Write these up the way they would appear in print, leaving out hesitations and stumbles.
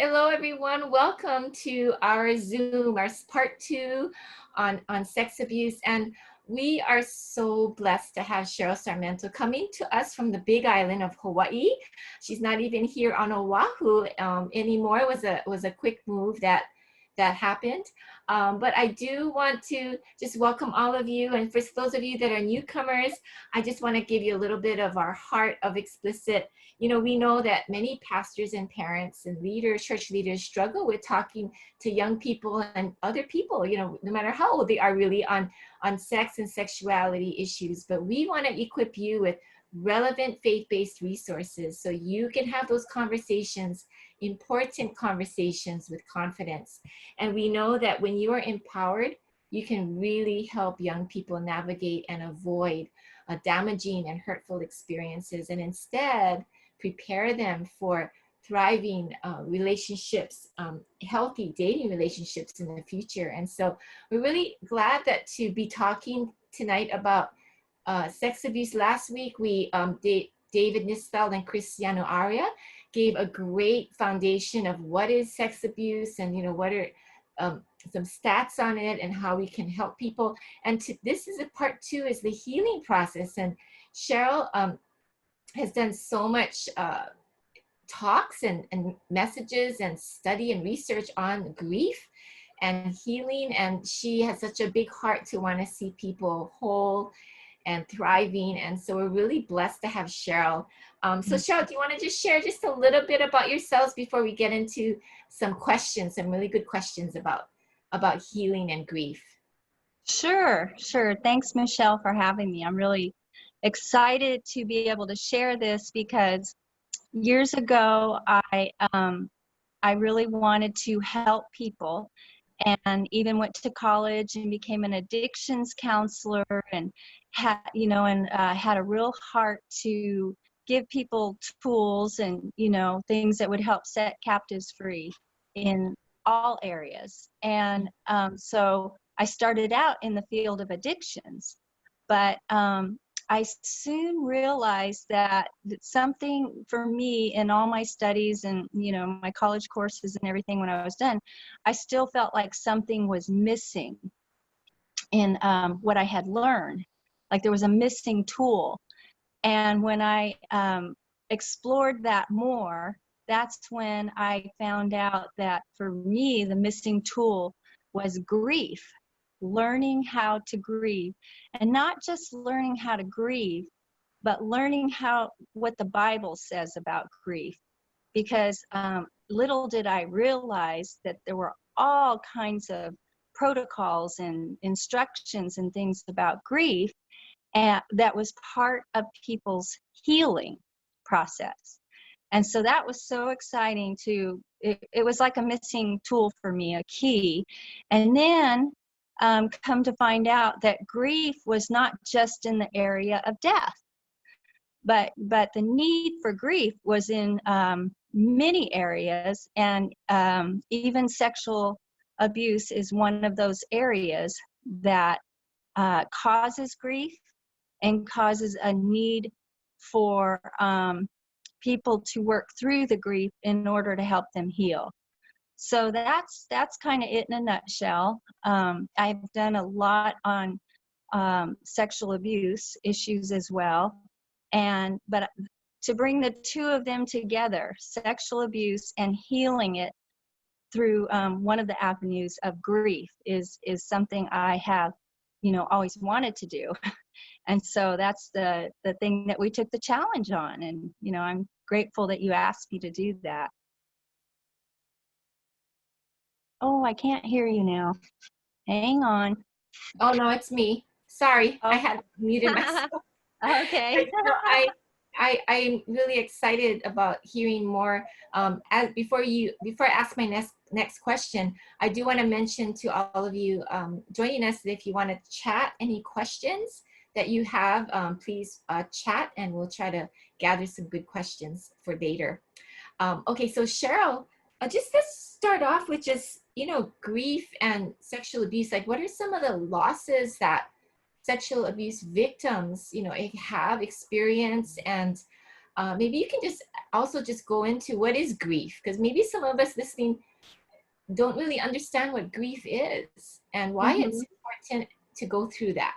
Hello, everyone. Welcome to our Zoom, our part 2 on sex abuse. And we are so blessed to have Sheryl Sarmento coming to us from the big island of Hawaii. She's not even here on Oahu anymore. It was a quick move that happened. But I do want to just welcome all of you. And for those of you that are newcomers, I just want to give you a little bit of our heart of explicit. You know, we know that many pastors and parents and leaders, church leaders, struggle with talking to young people and other people, you know, no matter how old they are, really on sex and sexuality issues. But we want to equip you with relevant faith-based resources so you can have those conversations, important conversations with confidence. And we know that when you are empowered, you can really help young people navigate and avoid damaging and hurtful experiences, and instead prepare them for thriving relationships, healthy dating relationships in the future. And so we're really glad that to be talking tonight about sex abuse. Last week, David Nisfeld and Cristiano Aria gave a great foundation of what is sex abuse and, you know, what are some stats on it and how we can help people. And this is a part 2, is the healing process. And Sheryl has done so much talks and messages and study and research on grief and healing. And she has such a big heart to want to see people whole and thriving. And so we're really blessed to have Sheryl. So Sheryl, do you want to just share just a little bit about yourselves before we get into some questions, some really good questions about healing and grief? Sure. Thanks, Michelle, for having me. I'm really excited to be able to share this because years ago, I really wanted to help people, and even went to college and became an addictions counselor, and had a real heart to give people tools and things that would help set captives free in all areas. And so I started out in the field of addictions, but I soon realized that something for me in all my studies and, my college courses and everything when I was done, I still felt like something was missing in what I had learned. Like there was a missing tool. And when I explored that more, that's when I found out that for me, the missing tool was grief. Learning how to grieve, and not just learning how to grieve, but learning what the Bible says about grief. Because little did I realize that there were all kinds of protocols and instructions and things about grief, and that was part of people's healing process. And so that was so exciting it was like a missing tool for me, a key. And then come to find out that grief was not just in the area of death, but the need for grief was in many areas, and even sexual abuse is one of those areas that causes grief and causes a need for people to work through the grief in order to help them heal. So that's kind of it in a nutshell. I've done a lot on sexual abuse issues as well, but to bring the two of them together, sexual abuse and healing it through one of the avenues of grief, is something I have, always wanted to do. And so that's the thing that we took the challenge on, and I'm grateful that you asked me to do that. Oh, I can't hear you now. Hang on. Oh, no, it's me. Sorry, Oh. I had muted myself. Okay. I'm really excited about hearing more. Before I ask my next question, I do want to mention to all of you joining us that if you want to chat any questions that you have, please chat, and we'll try to gather some good questions for later. Okay, so Sheryl, just to start off with just, grief and sexual abuse, like what are some of the losses that sexual abuse victims, have experienced, and maybe you can just also just go into what is grief, because maybe some of us listening don't really understand what grief is and why Mhm. it's important to go through that.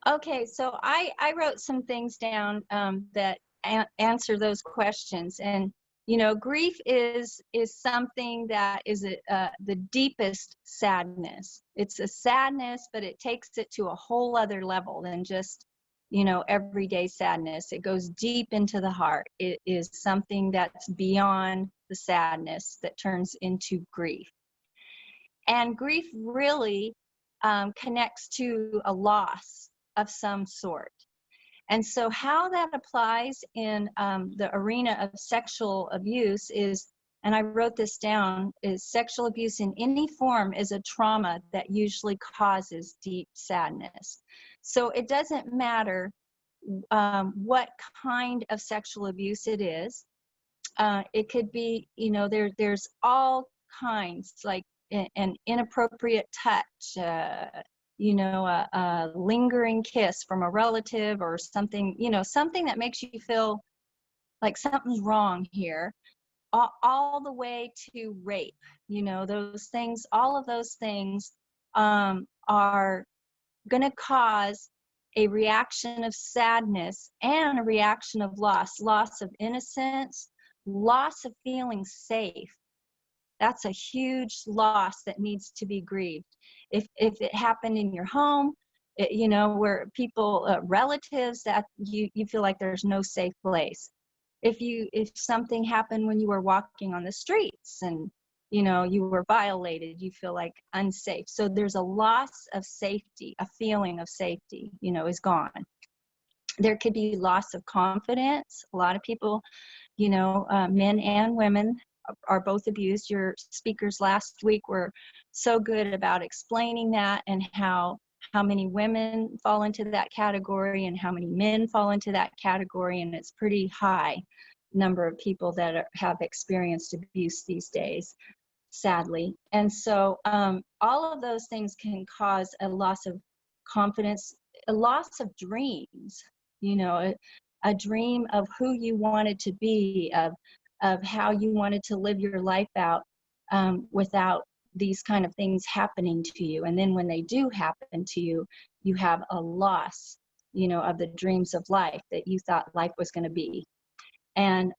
Okay, so I wrote some things down that answer those questions, and grief is something that is the deepest sadness. It's a sadness, but it takes it to a whole other level than just everyday sadness. It goes deep into the heart. It is something that's beyond the sadness that turns into grief. And grief really connects to a loss of some sort. And so, how that applies in the arena of sexual abuse is, and I wrote this down, is sexual abuse in any form is a trauma that usually causes deep sadness. So, it doesn't matter what kind of sexual abuse it is. It could be, there's all kinds, like an inappropriate touch, a lingering kiss from a relative or something, something that makes you feel like something's wrong here, all the way to rape, those things, all of those things are going to cause a reaction of sadness and a reaction of loss of innocence, loss of feeling safe. That's a huge loss that needs to be grieved. If it happened in your home, where people, relatives, that you feel like there's no safe place. If something happened when you were walking on the streets and you were violated, you feel like unsafe. So there's a loss of safety, a feeling of safety, is gone. There could be loss of confidence. A lot of people, men and women are both abused. Your speakers last week were so good about explaining that, and how many women fall into that category and how many men fall into that category, and it's pretty high number of people that have experienced abuse these days, sadly. And so all of those things can cause a loss of confidence, a loss of dreams, a dream of who you wanted to be, of how you wanted to live your life out without these kind of things happening to you. And then when they do happen to you, you have a loss, of the dreams of life that you thought life was going to be. And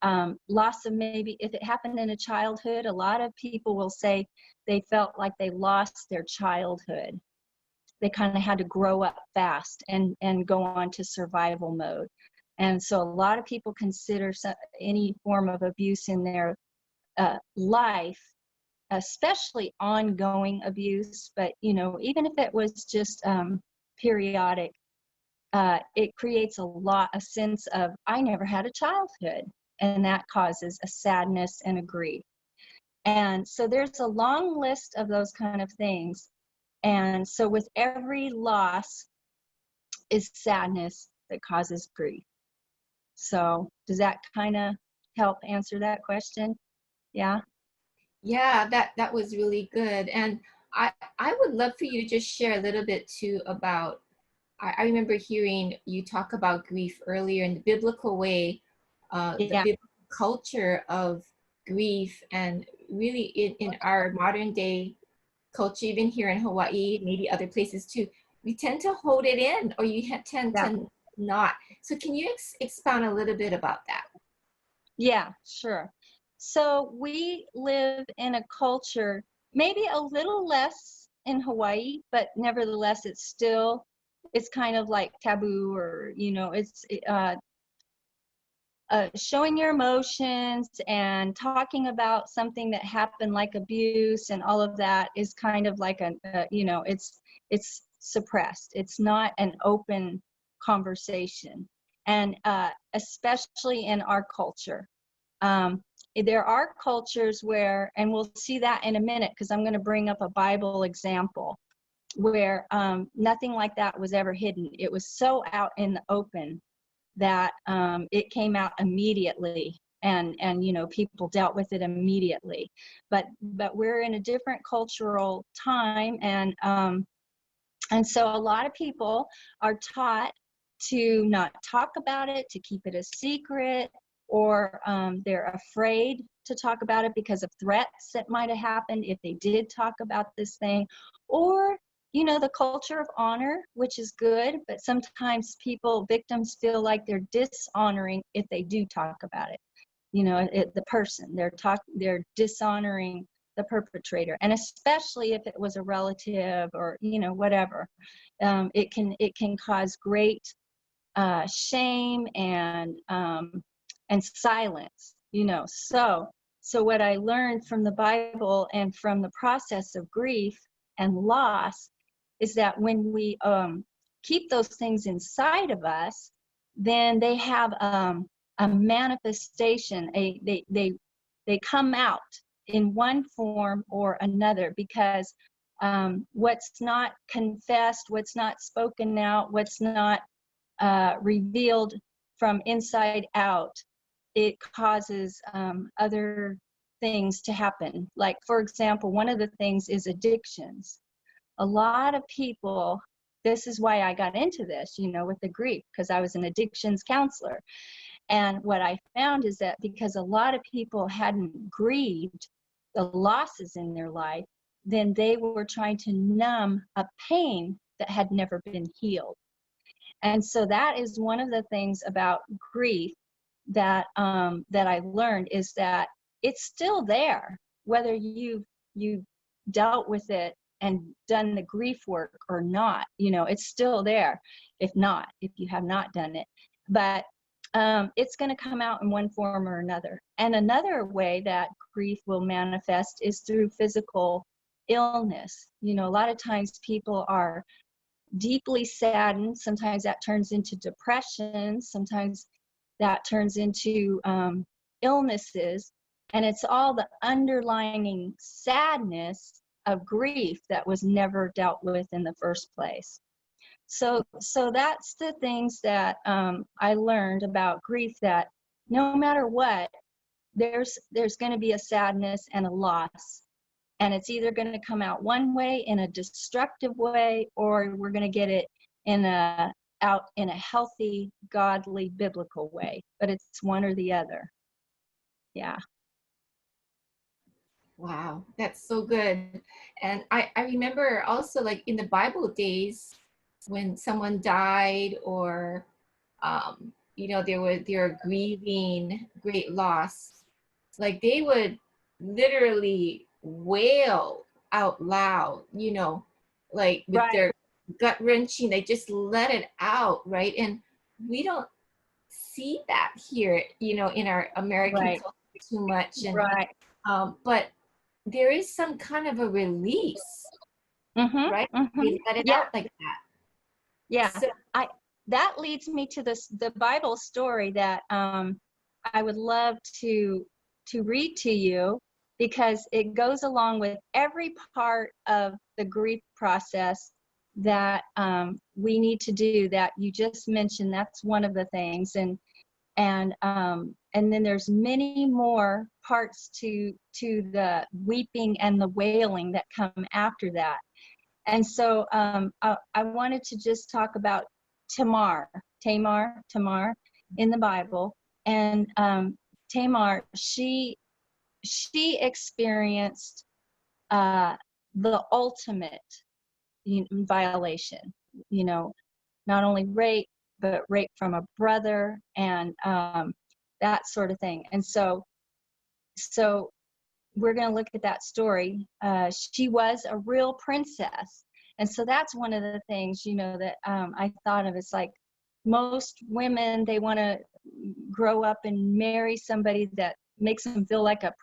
loss of, maybe if it happened in a childhood, a lot of people will say they felt like they lost their childhood. They kind of had to grow up fast and go on to survival mode. And so a lot of people consider any form of abuse in their life, especially ongoing abuse, but even if it was just periodic, it creates a sense of, I never had a childhood, and that causes a sadness and a grief. And so there's a long list of those kind of things. And so with every loss is sadness that causes grief. So does that kind of help answer that question? Yeah. Yeah, that was really good. And I would love for you to just share a little bit too about, I remember hearing you talk about grief earlier in the biblical way, the Yeah. biblical culture of grief, and really in our modern day culture, even here in Hawaii, maybe other places too, we tend to hold it in, or you tend Yeah. to not. So can you expound a little bit about that? Yeah, sure. So we live in a culture, maybe a little less in Hawaii, but nevertheless, it's kind of like taboo, or, it's showing your emotions and talking about something that happened, like abuse and all of that, is kind of like it's suppressed. It's not an open conversation. And especially in our culture. Um, there are cultures where, and we'll see that in a minute, because I'm going to bring up a Bible example where nothing like that was ever hidden. It was so out in the open that it came out immediately, and people dealt with it immediately. But we're in a different cultural time, and so a lot of people are taught to not talk about it, to keep it a secret, or they're afraid to talk about it because of threats that might have happened if they did talk about this thing. Or, you know, the culture of honor, which is good, but sometimes victims feel like they're dishonoring if they do talk about it. You know, the person, they're dishonoring the perpetrator, and especially if it was a relative or, you know, whatever. It can cause great shame and silence, you know. So what I learned from the Bible and from the process of grief and loss is that when we keep those things inside of us, then they have a manifestation. They come out in one form or another, because what's not confessed, what's not spoken out, what's not revealed from inside out, it causes other things to happen. Like, for example, one of the things is addictions. A lot of people, this is why I got into this, you know, with the grief, because I was an addictions counselor. And what I found is that because a lot of people hadn't grieved the losses in their life, then they were trying to numb a pain that had never been healed. And so that is one of the things about grief that that I learned, is that it's still there, whether you've dealt with it and done the grief work or not. You know, it's still there. If you have not done it, but it's going to come out in one form or another. And another way that grief will manifest is through physical illness. You know, a lot of times people are deeply saddened. Sometimes that turns into depression. Sometimes that turns into illnesses. And it's all the underlying sadness of grief that was never dealt with in the first place. So that's the things that I learned about grief, that no matter what, there's going to be a sadness and a loss. And it's either going to come out one way, in a destructive way, or we're going to get it out in a healthy, godly, biblical way. But it's one or the other. Yeah. Wow, that's so good. And I remember also, like in the Bible days, when someone died, or you know, they were grieving great loss, like they would literally wail out loud, you know, like with Right. their gut wrenching, they just let it out, right? And we don't see that here, you know, in our American Right. culture too much. And Right. but there is some kind of a release, Mm-hmm. right? Mm-hmm. They let it Yeah. out like that. Yeah. So That leads me to the Bible story that I would love to read to you, because it goes along with every part of the grief process that we need to do, that you just mentioned. That's one of the things. And then there's many more parts to the weeping and the wailing that come after that. And so I wanted to just talk about Tamar in the Bible. And Tamar, she experienced the ultimate violation. You know, not only rape, but rape from a brother, and that sort of thing. And so we're going to look at that story. She was a real princess. And so that's one of the things, you know, that I thought of. It's like, most women, they want to grow up and marry somebody that makes them feel like a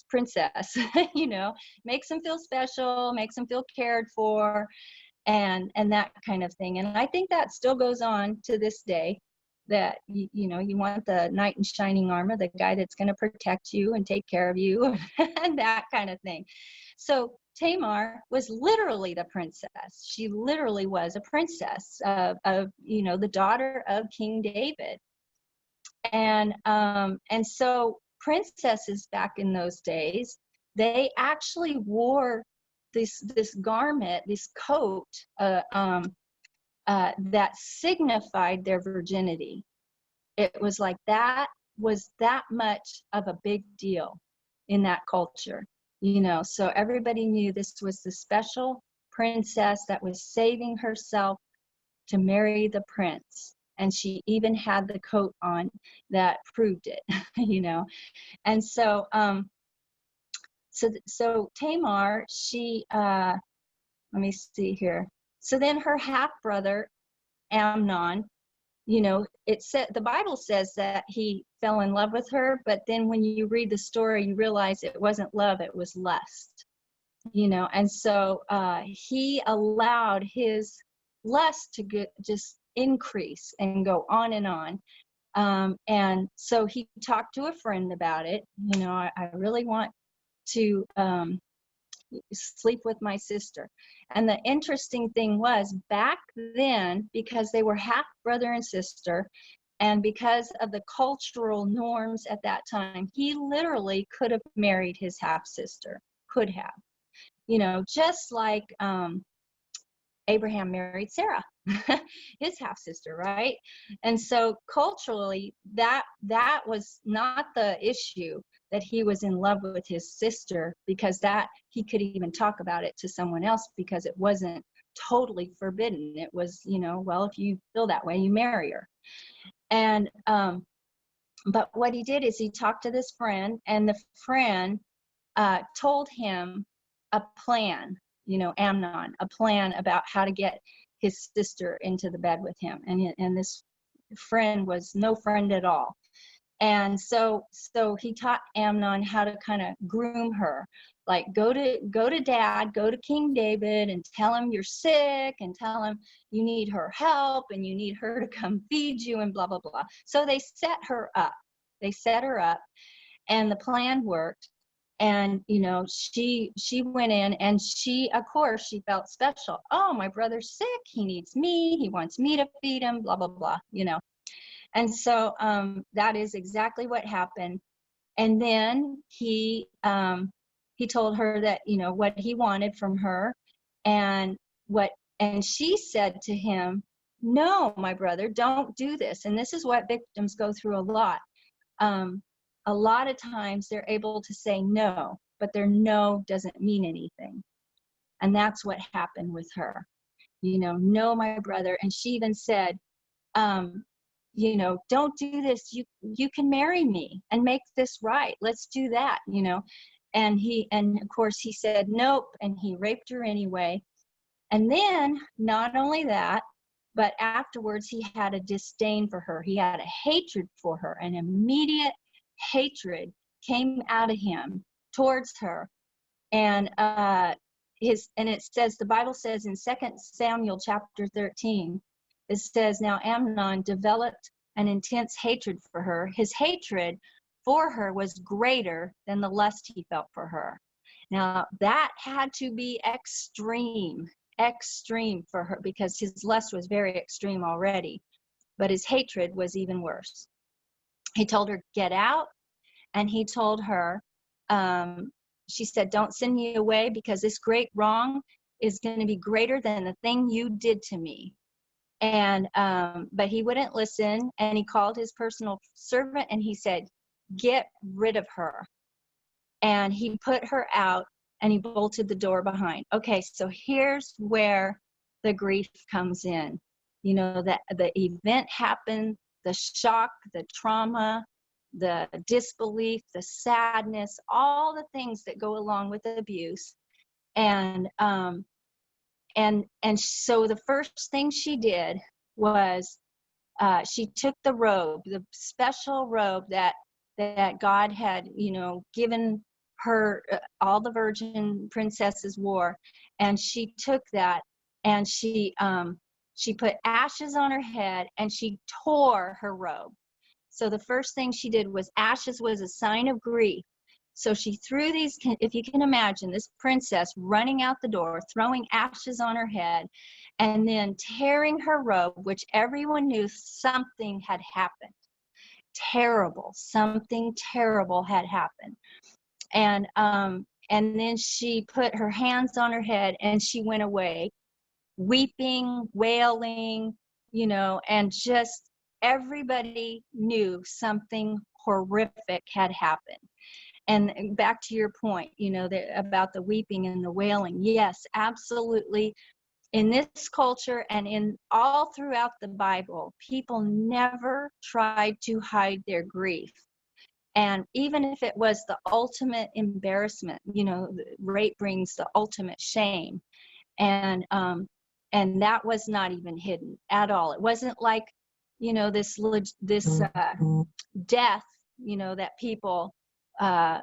princess, you know, makes them feel special, makes them feel cared for, and that kind of thing. And I think that still goes on to this day, that you know, you want the knight in shining armor, the guy that's going to protect you and take care of you, and that kind of thing. So Tamar was literally the princess. She literally was a princess of you know, the daughter of King David. And so princesses back in those days, they actually wore this garment, this coat, that signified their virginity. It was like that was that much of a big deal in that culture, you know. So everybody knew this was the special princess that was saving herself to marry the prince. And she even had the coat on that proved it, you know. And so, so Tamar, she, let me see here. So then her half brother Amnon, you know, it said, the Bible says that he fell in love with her, but then when you read the story, you realize it wasn't love, it was lust, you know. And so he allowed his lust to just increase and go on and on. And so he talked to a friend about it. You know, I really want to sleep with my sister. And the interesting thing was, back then, because they were half brother and sister, and because of the cultural norms at that time, he literally could have married his half sister, could have, you know, just like Abraham married Sarah, his half sister, right? And so culturally, that was not the issue, that he was in love with his sister, because that he could even talk about it to someone else, because it wasn't totally forbidden. It was, you know, well, if you feel that way, you marry her. And but what he did is he talked to this friend, and the friend told him a plan, you know, Amnon, a plan about how to get his sister into the bed with him. And this friend was no friend at all. And so he taught Amnon how to kind of groom her, like go to dad, go to King David and tell him you're sick, and tell him you need her help and you need her to come feed you and blah, blah, blah. So they set her up. And the plan worked. And, you know, she went in, and she, of course, she felt special. Oh, my brother's sick. He needs me. He wants me to feed him, blah, blah, blah, you know. And so that is exactly what happened. And then he told her that, you know, what he wanted from her, and she said to him, no, my brother, don't do this. And this is what victims go through a lot. A lot of times they're able to say no, but their no doesn't mean anything. And that's what happened with her. You know, no, my brother. And she even said, you know, don't do this. You can marry me and make this right. Let's do that, you know. And of course he said nope, and he raped her anyway. And then not only that, but afterwards he had a disdain for her. He had a hatred for her, an immediate hatred came out of him towards her. And it says, the Bible says in 2 Samuel chapter 13, it says, now Amnon developed an intense hatred for her. His hatred for her was greater than the lust he felt for her. Now that had to be extreme for her, because his lust was very extreme already, but his hatred was even worse. He told her, get out. And he told her, she said, don't send me away, because this great wrong is going to be greater than the thing you did to me. And but he wouldn't listen, and he called his personal servant, and he said, get rid of her. And he put her out, and he bolted the door behind. Okay, so here's where the grief comes in. You know, that the event happened, the shock, the trauma, the disbelief, the sadness, all the things that go along with abuse. And so the first thing she did was she took the robe, the special robe that God had, you know, given her, all the virgin princesses wore, and she took that, and she put ashes on her head, and she tore her robe. So the first thing she did was, ashes was a sign of grief. So she threw these, if you can imagine, this princess running out the door, throwing ashes on her head, and then tearing her robe, which everyone knew something had happened. Something terrible had happened. And then she put her hands on her head, and she went away. weeping, wailing, you know, and just everybody knew something horrific had happened. And back to your point, you know, about the weeping and the wailing. Yes, absolutely. In this culture and in all throughout the Bible, people never tried to hide their grief. And even if it was the ultimate embarrassment, you know, rape brings the ultimate shame. And that was not even hidden at all. It wasn't like, you know, this death, you know, that people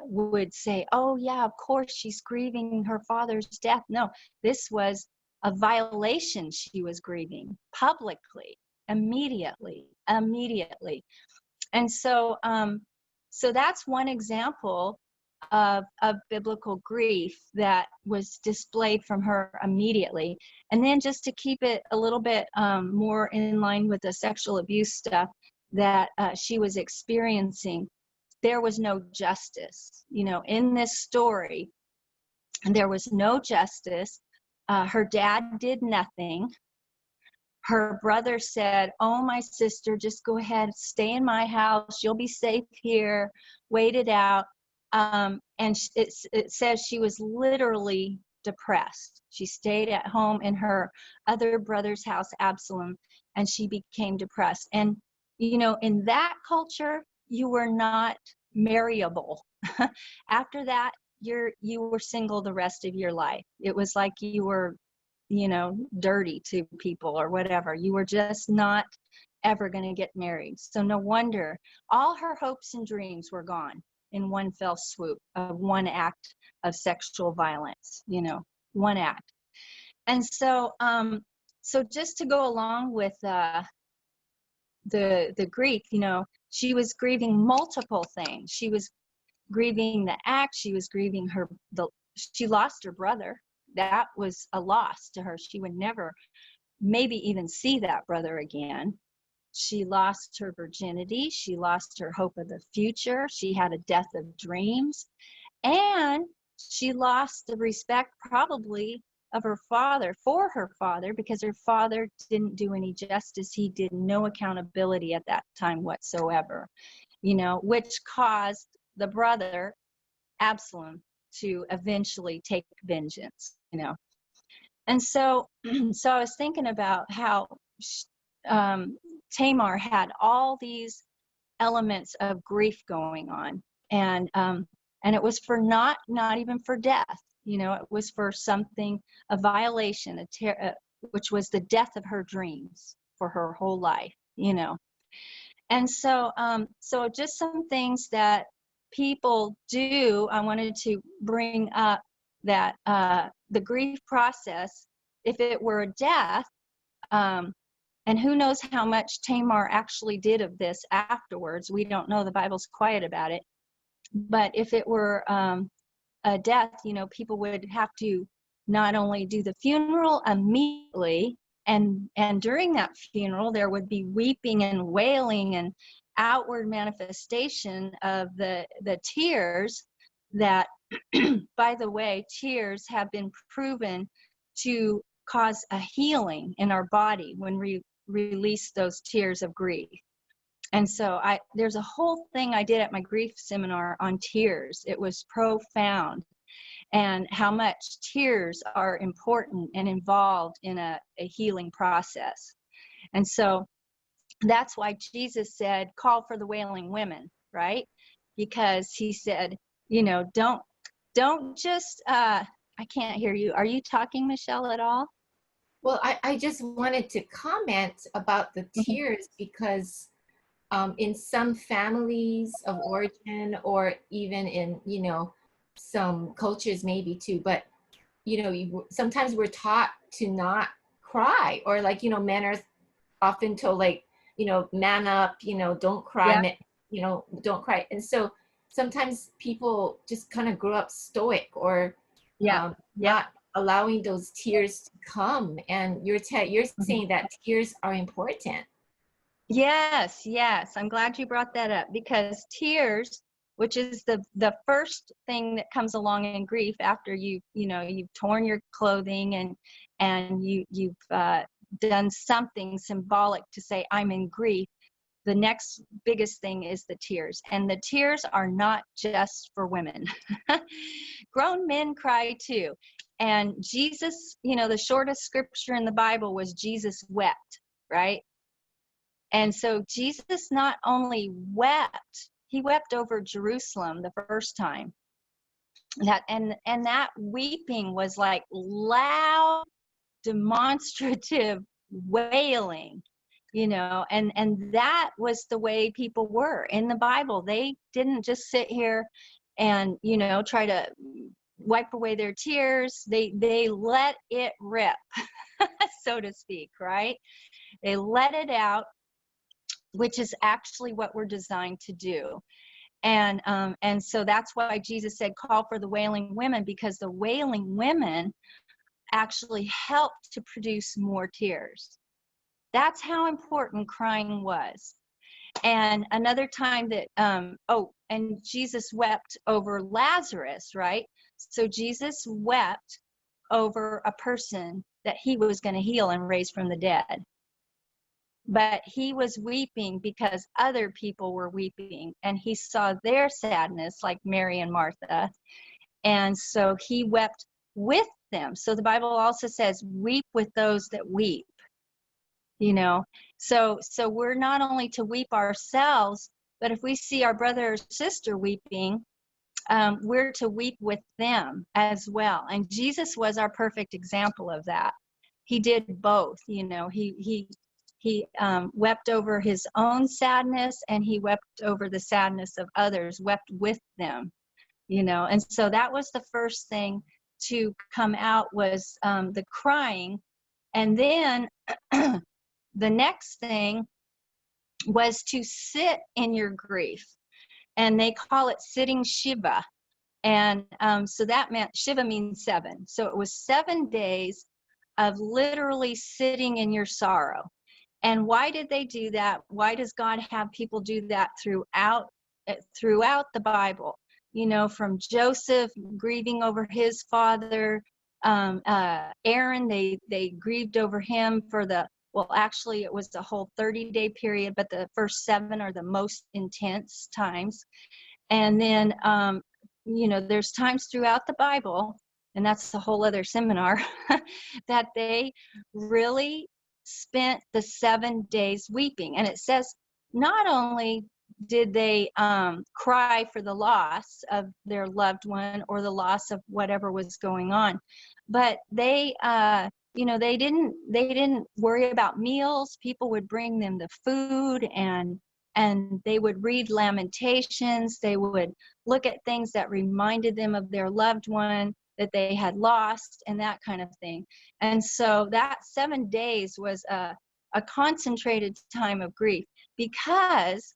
would say, oh yeah, of course she's grieving her father's death. No, this was a violation. She was grieving publicly, immediately. And so so that's one example of biblical grief that was displayed from her immediately. And then just to keep it a little bit more in line with the sexual abuse stuff that she was experiencing, there was no justice. You know, in this story, there was no justice. Her dad did nothing. Her brother said, oh, my sister, just go ahead, stay in my house. You'll be safe here. Wait it out. And it says she was literally depressed. She stayed at home in her other brother's house, Absalom, and she became depressed. And, you know, in that culture, you were not marryable. After that, you were single the rest of your life. It was like you were, you know, dirty to people or whatever. You were just not ever going to get married. So no wonder all her hopes and dreams were gone in one fell swoop of one act of sexual violence, you know, one act. And so, so just to go along with the grief, you know, she was grieving multiple things. She was grieving the act. She was grieving she lost her brother. That was a loss to her. She would never maybe even see that brother again. She lost her virginity. She lost her hope of the future. She had a death of dreams. And she lost the respect probably of her father, for her father, because her father didn't do any justice. He did no accountability at that time whatsoever, you know, which caused the brother, Absalom, to eventually take vengeance, you know. And so, so I was thinking about how Tamar had all these elements of grief going on, and it was for not even for death, you know, it was for something, a violation, which was the death of her dreams for her whole life, you know. And so, so just some things that people do, I wanted to bring up that the grief process, if it were a death, and who knows how much Tamar actually did of this afterwards. We don't know. The Bible's quiet about it. But if it were a death, you know, people would have to not only do the funeral immediately, and during that funeral, there would be weeping and wailing and outward manifestation of the tears that, by the way, tears have been proven to cause a healing in our body when we release those tears of grief. And so there's a whole thing I did at my grief seminar on tears. It was profound, and how much tears are important and involved in a healing process. And so that's why Jesus said, call for the wailing women, right? Because he said, you know, don't just, I can't hear you. Are you talking, Michelle, at all? Well, I just wanted to comment about the tears because in some families of origin, or even in, you know, some cultures maybe too, but, you know, sometimes we're taught to not cry, or like, you know, men are often told, like, you know, man up, you know, don't cry, Yeah. you know, don't cry. And so sometimes people just kind of grow up stoic, or Yeah. not allowing those tears to come. And you're saying that tears are important. Yes, yes. I'm glad you brought that up, because tears, which is the first thing that comes along in grief after you've torn your clothing and you've done something symbolic to say, I'm in grief. The next biggest thing is the tears. And the tears are not just for women. Grown men cry too. And Jesus, the shortest scripture in the Bible was Jesus wept, right? And so Jesus not only wept, he wept over Jerusalem the first time. And that weeping was like loud, demonstrative wailing, and that was the way people were in the Bible. They didn't just sit here and try to wipe away their tears. They let it rip, so to speak, right? They let it out, which is actually what we're designed to do. And so that's why Jesus said, call for the wailing women, because the wailing women actually helped to produce more tears. That's how important crying was. And another time that, and Jesus wept over Lazarus, right? So Jesus wept over a person that he was going to heal and raise from the dead. But he was weeping because other people were weeping, and he saw their sadness, like Mary and Martha. And so he wept with them. So the Bible also says, weep with those that weep. So we're not only to weep ourselves, but if we see our brother or sister weeping, we're to weep with them as well. And Jesus was our perfect example of that. He did both. He wept over his own sadness, and he wept over the sadness of others, wept with them. And so that was the first thing to come out, was the crying. And then the next thing was to sit in your grief, and they call it sitting Shiva. And so that meant, Shiva means 7. So it was 7 days of literally sitting in your sorrow. And why did they do that? Why does God have people do that throughout the Bible? From Joseph grieving over his father, Aaron, they grieved over him for actually it was the whole 30-day period, but the first 7 are the most intense times. And then, there's times throughout the Bible, and that's a whole other seminar, that they really spent the 7 days weeping. And it says not only did they cry for the loss of their loved one or the loss of whatever was going on, but they they didn't worry about meals. People would bring them the food, and they would read Lamentations. They would look at things that reminded them of their loved one that they had lost, and that kind of thing. And so that 7 days was a concentrated time of grief, because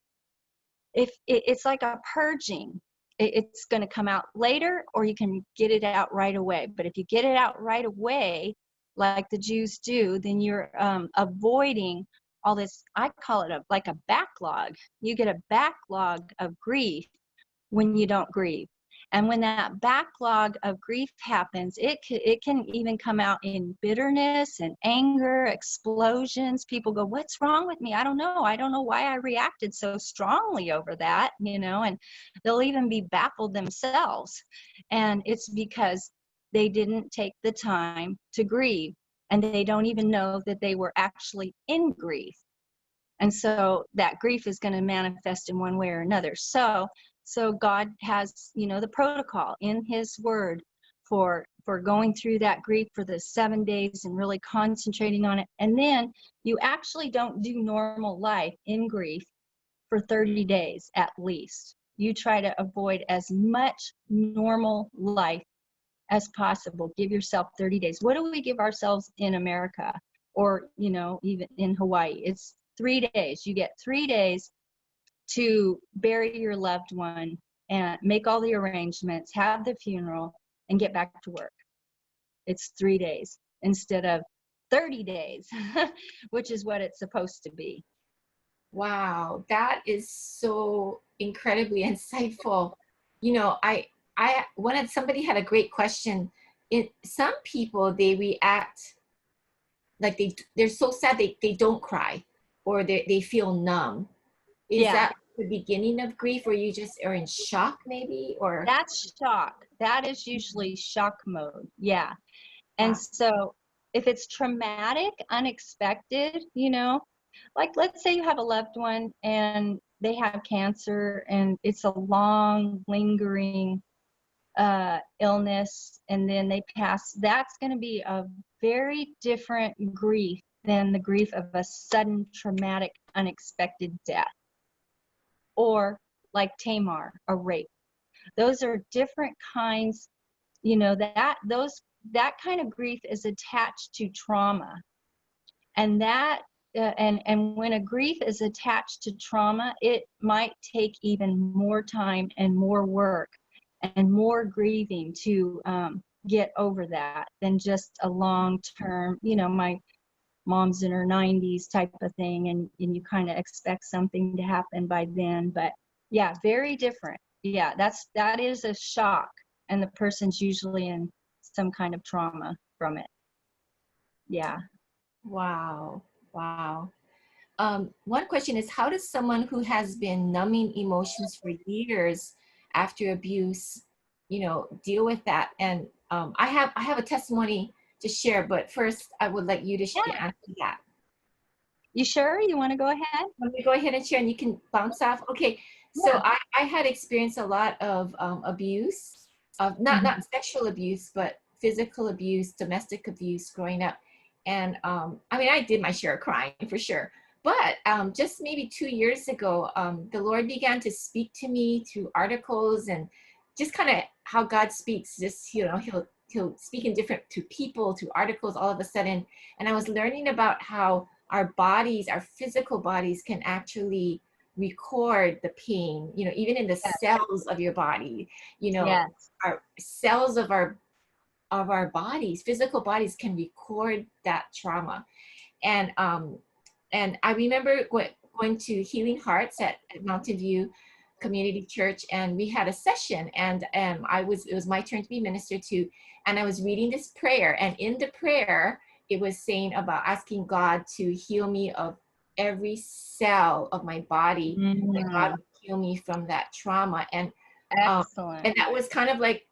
if it's like a purging. It's going to come out later, or you can get it out right away. But if you get it out right away, like the Jews do, then you're avoiding all this. I call it like a backlog. You get a backlog of grief when you don't grieve. And when that backlog of grief happens, it can even come out in bitterness and anger, explosions. People go, what's wrong with me? I don't know. I don't know why I reacted so strongly over that, and they'll even be baffled themselves. And it's because they didn't take the time to grieve, and they don't even know that they were actually in grief. And so that grief is going to manifest in one way or another. So God has, the protocol in his word for going through that grief for the 7 days and really concentrating on it. And then you actually don't do normal life in grief for 30 days at least. You try to avoid as much normal life as possible. Give yourself 30 days. What do we give ourselves in America, or, even in Hawaii? It's 3 days. You get 3 days to bury your loved one and make all the arrangements, have the funeral, and get back to work. It's 3 days instead of 30 days, which is what it's supposed to be. Wow, that is so incredibly insightful. You know, I wanted somebody had a great question. Some people they react like they're so sad they don't cry or they feel numb. Is Yeah, that the beginning of grief or you just are in shock maybe or that's shock. That is usually shock mode. Yeah. And yeah. so if it's traumatic, unexpected, like let's say you have a loved one and they have cancer and it's a long, lingering illness and then they pass, that's going to be a very different grief than the grief of a sudden, traumatic, unexpected death. Or like Tamar, a rape. Those are different kinds, that kind of grief is attached to trauma. And and when a grief is attached to trauma, it might take even more time and more work and more grieving to get over that than just a long term, my mom's in her 90s type of thing, and you kind of expect something to happen by then. But yeah, very different. Yeah, that is a shock, and the person's usually in some kind of trauma from it. Yeah. Wow. Wow. One question is, how does someone who has been numbing emotions for years after abuse, deal with that? And I have a testimony to share, but first I would like you to Yeah. answer that. You sure you want to go ahead? Let me go ahead and share, and you can bounce off. Okay, so Yeah. I had experienced a lot of abuse, of not Mhm. sexual abuse, but physical abuse, domestic abuse growing up. And I mean, I did my share of crying for sure. But just maybe 2 years ago, the Lord began to speak to me through articles and just kind of how God speaks. Just he'll speak in different to people through articles all of a sudden. And I was learning about how our bodies, our physical bodies can actually record the pain, even in the Yes. cells of your body, Yes. our cells of our bodies, physical bodies can record that trauma. And I remember going to Healing Hearts at Mountain View Community Church, and we had a session, and it was my turn to be ministered to, and I was reading this prayer, and in the prayer, it was saying about asking God to heal me of every cell of my body, that God Mm, would heal me from that trauma, um, excellent. and that was kind of like,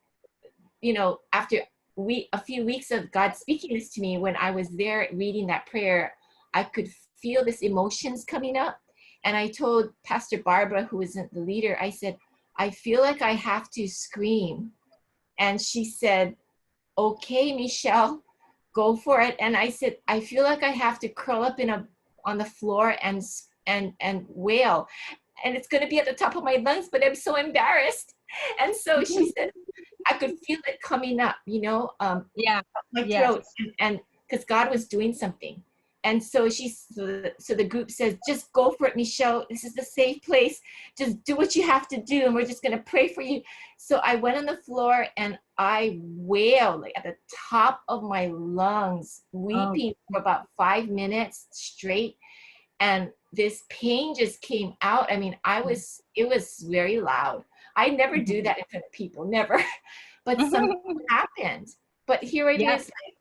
after a few weeks of God speaking this to me, when I was there reading that prayer, I could feel this emotions coming up. And I told Pastor Barbara, who wasn't the leader, I said, I feel like I have to scream. And she said, okay, Michelle, go for it. And I said, I feel like I have to curl up on the floor and wail. And it's going to be at the top of my lungs, but I'm so embarrassed. And so she said, I could feel it coming up, Yeah. my Yes. throat, and because God was doing something. And so so the group says, just go for it, Michelle. This is the safe place. Just do what you have to do, and we're just gonna pray for you. So I went on the floor and I wailed like at the top of my lungs, Oh, weeping for about 5 minutes straight. And this pain just came out. I mean, it was very loud. I never do that in front of people, never. But something happened. But here it yeah. is, like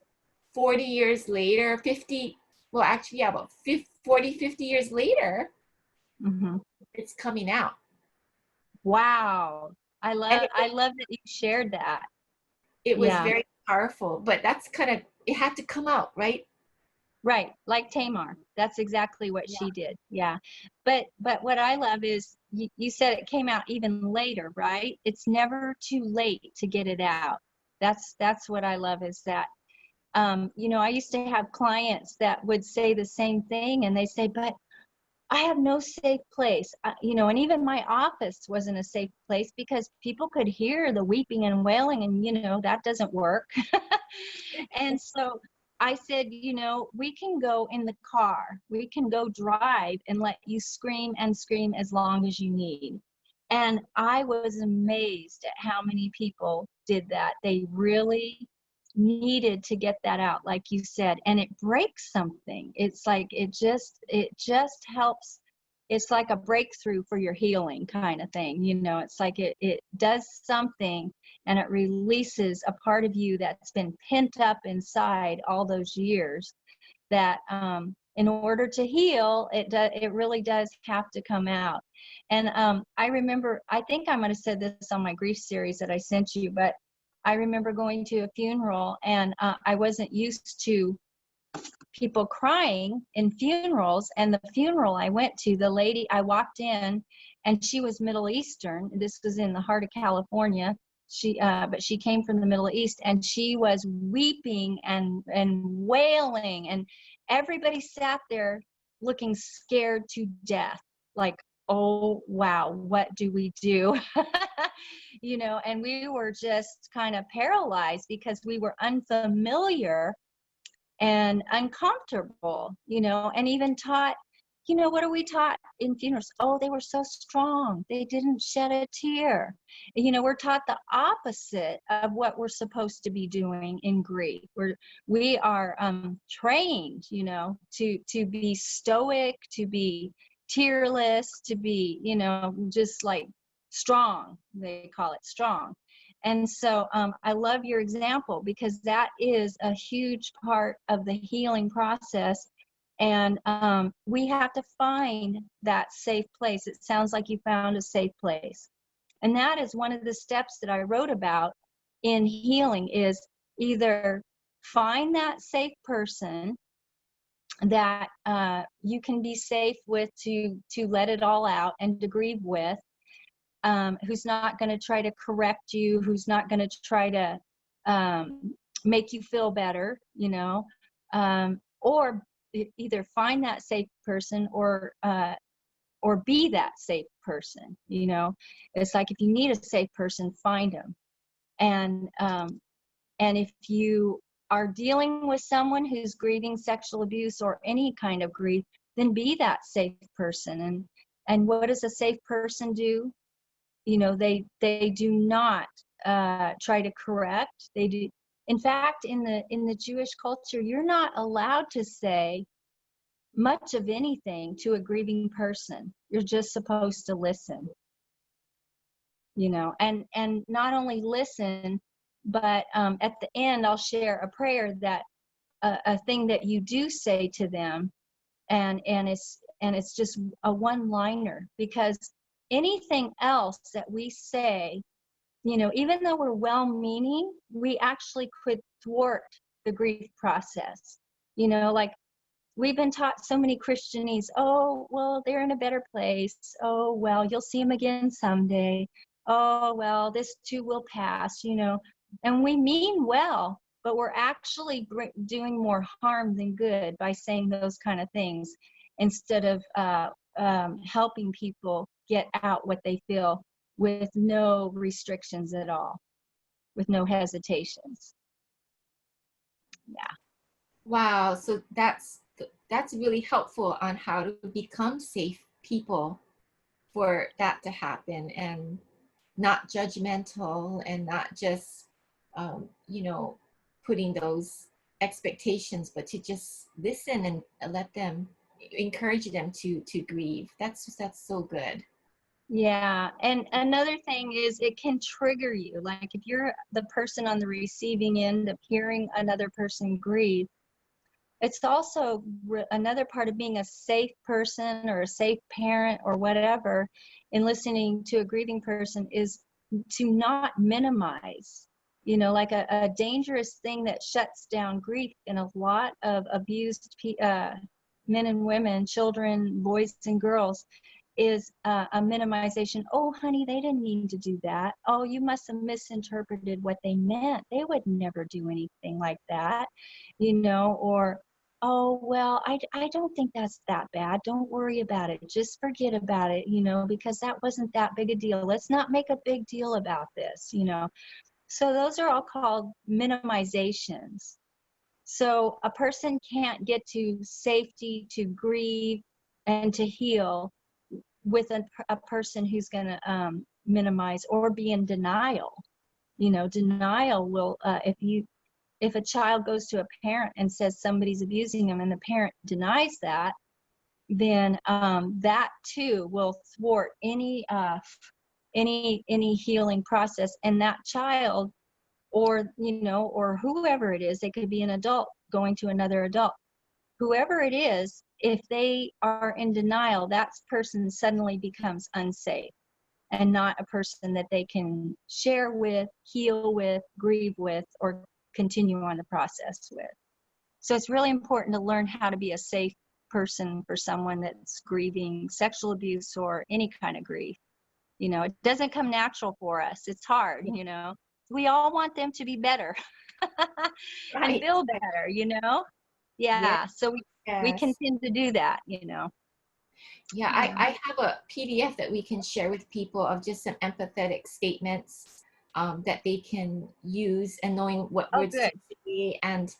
40 years later, 50, well, actually, yeah, about 50, 40, 50 years later, Hmm. it's coming out. Wow. And I love that you shared that. it was Yeah. very powerful, but that's kind of, it had to come out, right? Right. Like Tamar. That's exactly what Yeah. she did. Yeah. But what I love is you said it came out even later, right? It's never too late to get it out. That's what I love is that I used to have clients that would say the same thing and they say, but I have no safe place, and even my office wasn't a safe place because people could hear the weeping and wailing, and that doesn't work. And so I said, we can go in the car, we can go drive and let you scream and scream as long as you need. And I was amazed at how many people did that. They really needed to get that out, like you said, and it breaks something. It's like it just helps it's like a breakthrough for your healing kind of thing. You know, it's like it does something, and it releases a part of you that's been pent up inside all those years, that in order to heal, it really does have to come out. And I remember, I think I might have said this on my grief series that I sent you, but I remember going to a funeral, and I wasn't used to people crying in funerals. And the funeral I went to, the lady, I walked in, and she was Middle Eastern. This was in the heart of California. But she came from the Middle East, and she was weeping and wailing, and everybody sat there looking scared to death, like, oh wow, what do we do? You know, and we were just kind of paralyzed because we were unfamiliar and uncomfortable, you know, and even taught, you know, what are we taught in funerals? Oh, they were so strong, they didn't shed a tear. You know, we're taught the opposite of what we're supposed to be doing in grief. We are trained, you know, to be stoic, to be tearless, to be, you know, just like strong. They call it strong. And so I love your example, because that is a huge part of the healing process. And we have to find that safe place. It sounds like you found a safe place. And that is one of the steps that I wrote about in healing, is either find that safe person that you can be safe with, to let it all out and to grieve with, who's not going to try to correct you, who's not going to try to make you feel better, you know, or either find that safe person, or be that safe person. You know, it's like, if you need a safe person, find them. And if you are dealing with someone who's grieving sexual abuse or any kind of grief, then be that safe person. And what does a safe person do? You know, they do not try to correct. They do. In fact, in the Jewish culture, you're not allowed to say much of anything to a grieving person. You're just supposed to listen. You know, and not only listen, but at the end, I'll share a prayer, that a thing that you do say to them, and it's just a one-liner, because anything else that we say, you know, even though we're well-meaning, we actually could thwart the grief process. You know, like, we've been taught so many Christianese. Oh, well, they're in a better place. Oh, well, you'll see them again someday. Oh, well, this too will pass, you know. And we mean well, but we're actually doing more harm than good by saying those kind of things, instead of helping people get out what they feel with no restrictions at all, with no hesitations. Yeah. Wow, so that's really helpful on how to become safe people for that to happen, and not judgmental, and not just you know, putting those expectations, but to just listen and let them, encourage them to grieve. That's so good. Yeah, and another thing is, it can trigger you. Like, if you're the person on the receiving end of hearing another person grieve, it's also another part of being a safe person, or a safe parent, or whatever, in listening to a grieving person, is to not minimize. You know, like a dangerous thing that shuts down grief in a lot of abused men and women, children, boys and girls, is a minimization. Oh, honey, they didn't mean to do that. Oh, you must have misinterpreted what they meant. They would never do anything like that, you know. Or, oh, well, I don't think that's that bad. Don't worry about it. Just forget about it, you know, because that wasn't that big a deal. Let's not make a big deal about this, you know. So those are all called minimizations. So a person can't get to safety, to grieve, and to heal with a person who's going to minimize or be in denial. You know, denial will, if a child goes to a parent and says somebody's abusing them, and the parent denies that, then that too will thwart any healing process. And that child, or or whoever it is, they could be an adult going to another adult, whoever it is, if they are in denial, that person suddenly becomes unsafe and not a person that they can share with, heal with, grieve with, or continue on the process with. So it's really important to learn how to be a safe person for someone that's grieving sexual abuse or any kind of grief. It doesn't come natural for us. It's hard, We all want them to be better and Right. feel better, Yes. Yeah, so we can Yes. tend to do that, Yeah, Yeah. I have a PDF that we can share with people of just some empathetic statements that they can use, and knowing what Oh, words to good. say. And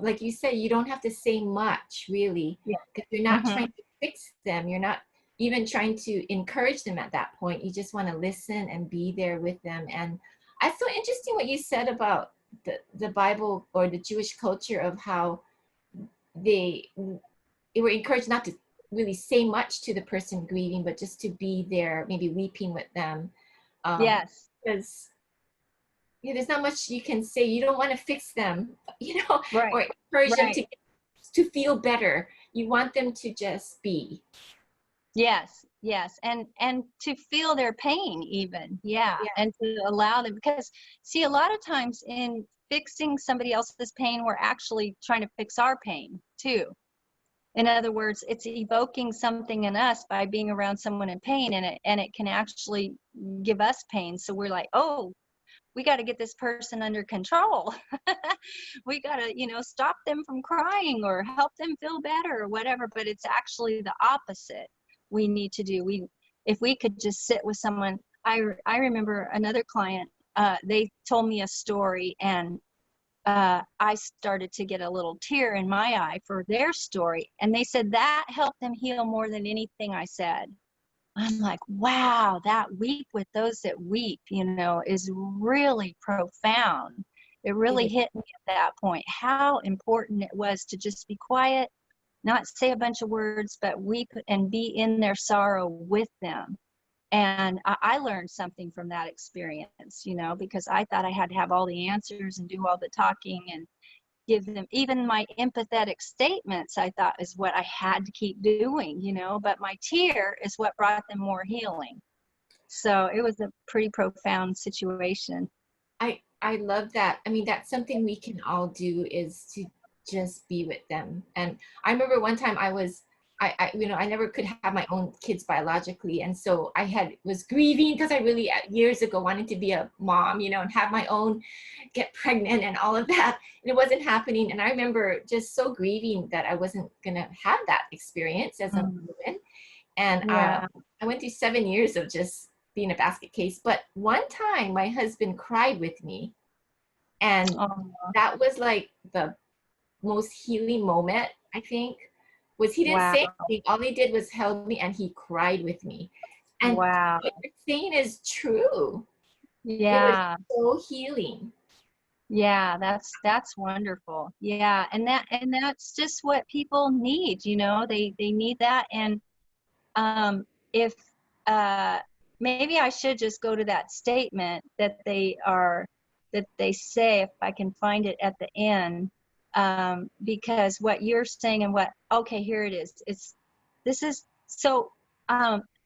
like you said, you don't have to say much really, Yeah. because you're not Mm-hmm. trying to fix them. You're not even trying to encourage them at that point. You just want to listen and be there with them. And I so interesting what you said about the Bible or the Jewish culture, of how they were encouraged not to really say much to the person grieving, but just to be there, maybe weeping with them. Yes. Because there's not much you can say. You don't want to fix them, Right. or encourage them Right. to feel better. You want them to just be. Yes. Yes. And to feel their pain even. Yeah. Yeah. And to allow them, because see, a lot of times in fixing somebody else's pain, we're actually trying to fix our pain too. In other words, it's evoking something in us by being around someone in pain, and it can actually give us pain. So we're like, oh, we got to get this person under control. We got to, stop them from crying or help them feel better or whatever. But it's actually the opposite we need to do. If we could just sit with someone. I remember another client, they told me a story, and I started to get a little tear in my eye for their story. And they said that helped them heal more than anything I said. I'm like, wow, that weep with those that weep, is really profound. It It really is. hit me at that point, how important it was to just be quiet, not say a bunch of words, but weep and be in their sorrow with them. And I learned something from that experience, because I thought I had to have all the answers and do all the talking and give them even my empathetic statements. I thought is what I had to keep doing, but my tear is what brought them more healing. So it was a pretty profound situation. I love that. I mean, that's something we can all do, is to just be with them. And I remember one time I never could have my own kids biologically, and so was grieving because I really years ago wanted to be a mom, and have my own, get pregnant and all of that, and it wasn't happening. And I remember just so grieving that I wasn't gonna have that experience as a Mm. woman. And Yeah. I went through 7 years of just being a basket case. But one time my husband cried with me, and Oh, that was like the most healing moment, I think. Was He didn't wow. say anything. All he did was held me, and he cried with me. And Wow. what you're saying is true. It was Yeah. so healing. Yeah, that's wonderful. Yeah, and that's just what people need, they need that. And if uh maybe I should just go to that statement that they say, if I can find it at the end, because what you're saying and okay, here it is. This is so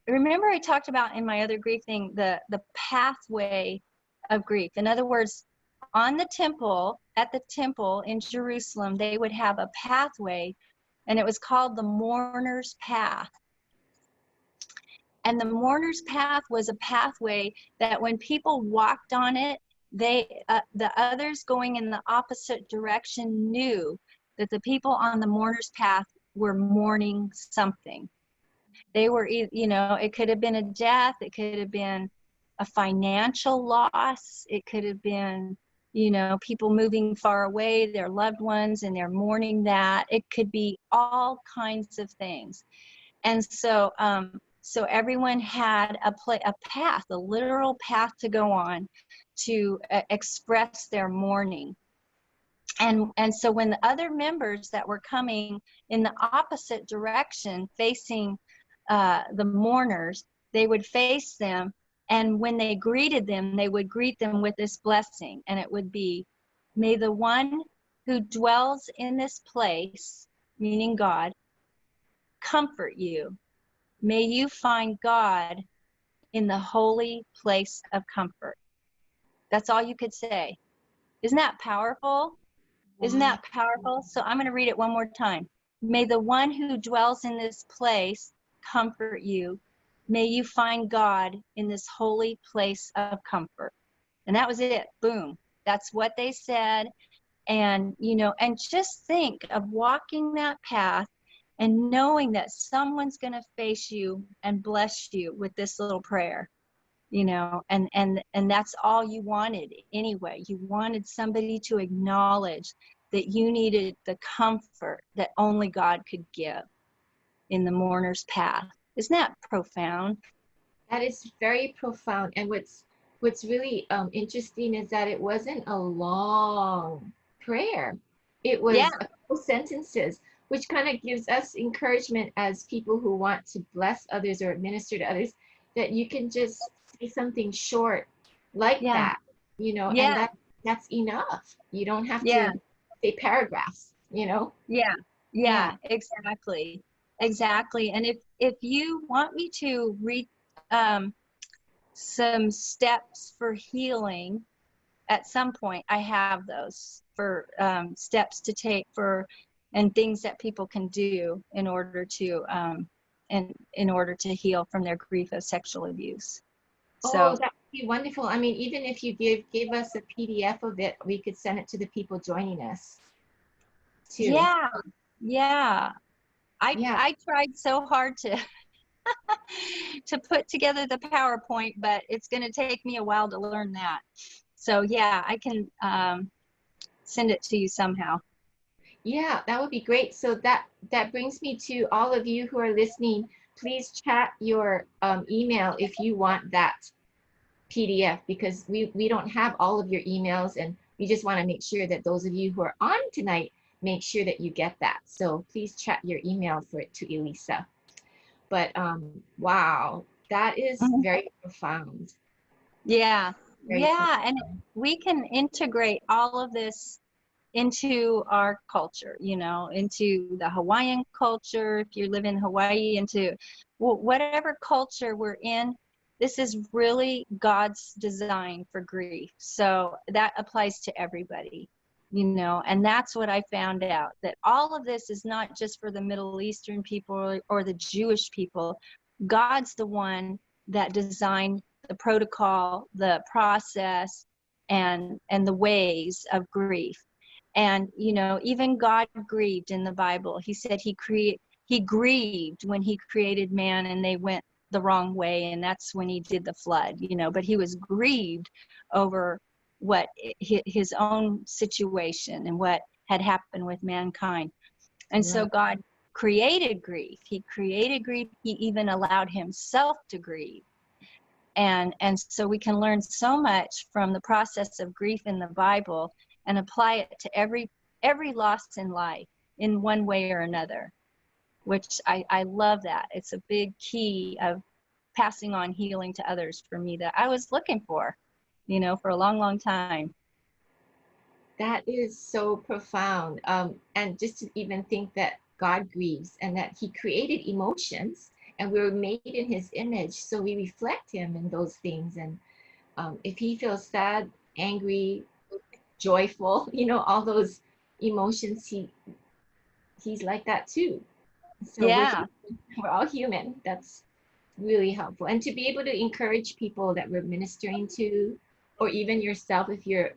remember I talked about in my other grief thing, the pathway of grief. In other words, at the temple in Jerusalem, they would have a pathway, and it was called the mourner's path. And the mourner's path was a pathway that when people walked on it, the others going in the opposite direction knew that the people on the mourner's path were mourning something. They were, it could have been a death, it could have been a financial loss, it could have been, people moving far away, their loved ones, and they're mourning that. It could be all kinds of things. And so so everyone had a path, a literal path to go on to express their mourning. And so when the other members that were coming in the opposite direction, facing the mourners, they would face them. And when they greeted them, they would greet them with this blessing. And it would be, may the one who dwells in this place, meaning God, comfort you. May you find God in the holy place of comfort. That's all you could say. Isn't that powerful? Isn't Wow. that powerful? So I'm going to read it one more time. May the one who dwells in this place comfort you. May you find God in this holy place of comfort. And that was it. Boom. That's what they said. And, you know, and just think of walking that path and knowing that someone's going to face you and bless you with this little prayer, you know, and that's all you wanted anyway. You wanted somebody to acknowledge that you needed the comfort that only God could give in the mourner's path. Isn't that profound? That is very profound. And what's really interesting is that it wasn't a long prayer. It Yeah, was a couple sentences, which kind of gives us encouragement as people who want to bless others or minister to others, that you can just say something short like yeah, that, you know, and yeah, that's enough. You don't have yeah, to say paragraphs, you know? yeah, Yeah. yeah, exactly. Exactly. And if you want me to read um, some steps for healing, at some point I have those for steps to take for and things that people can do in order to and in order to heal from their grief of sexual abuse. Oh, So that would be wonderful. I mean, even if you gave us a PDF of it, we could send it to the people joining us too. yeah, yeah. Yeah, I tried so hard to to put together the PowerPoint, but it's going to take me a while to learn that. So yeah, I can send it to you somehow. yeah, that would be great. So that brings me to all of you who are listening. Please chat your email if you want that PDF, because we don't have all of your emails, and we just want to make sure that those of you who are on tonight make sure that you get that. So please chat your email for it to Elisa. But wow, that is Mhm. very profound. Yeah, Very yeah, and profound. we can integrate all of this into our culture, you know, into the Hawaiian culture, if you live in Hawaii, into whatever culture we're in. This is really God's design for grief. So that applies to everybody, you know, and that's what I found out, that all of this is not just for the Middle Eastern people or the Jewish people. God's the one that designed the protocol, the process, and the ways of grief. And you know, even God grieved in the Bible. He said he grieved when he created man and they went the wrong way, and that's when he did the flood, you know. But he was grieved over what his own situation and what had happened with mankind. And so Right. God created grief. He created grief. He even allowed himself to grieve. And so we can learn so much from the process of grief in the Bible and apply it to every loss in life in one way or another, which I love that. It's a big key of passing on healing to others for me that I was looking for, you know, for a long, long time. That is so profound. And just to even think that God grieves and that he created emotions and we were made in his image. So we reflect him in those things. And if he feels sad, angry, joyful, you know, all those emotions, he's like that too. So Yeah. we're all human. That's really helpful. And to be able to encourage people that we're ministering to, or even yourself if you're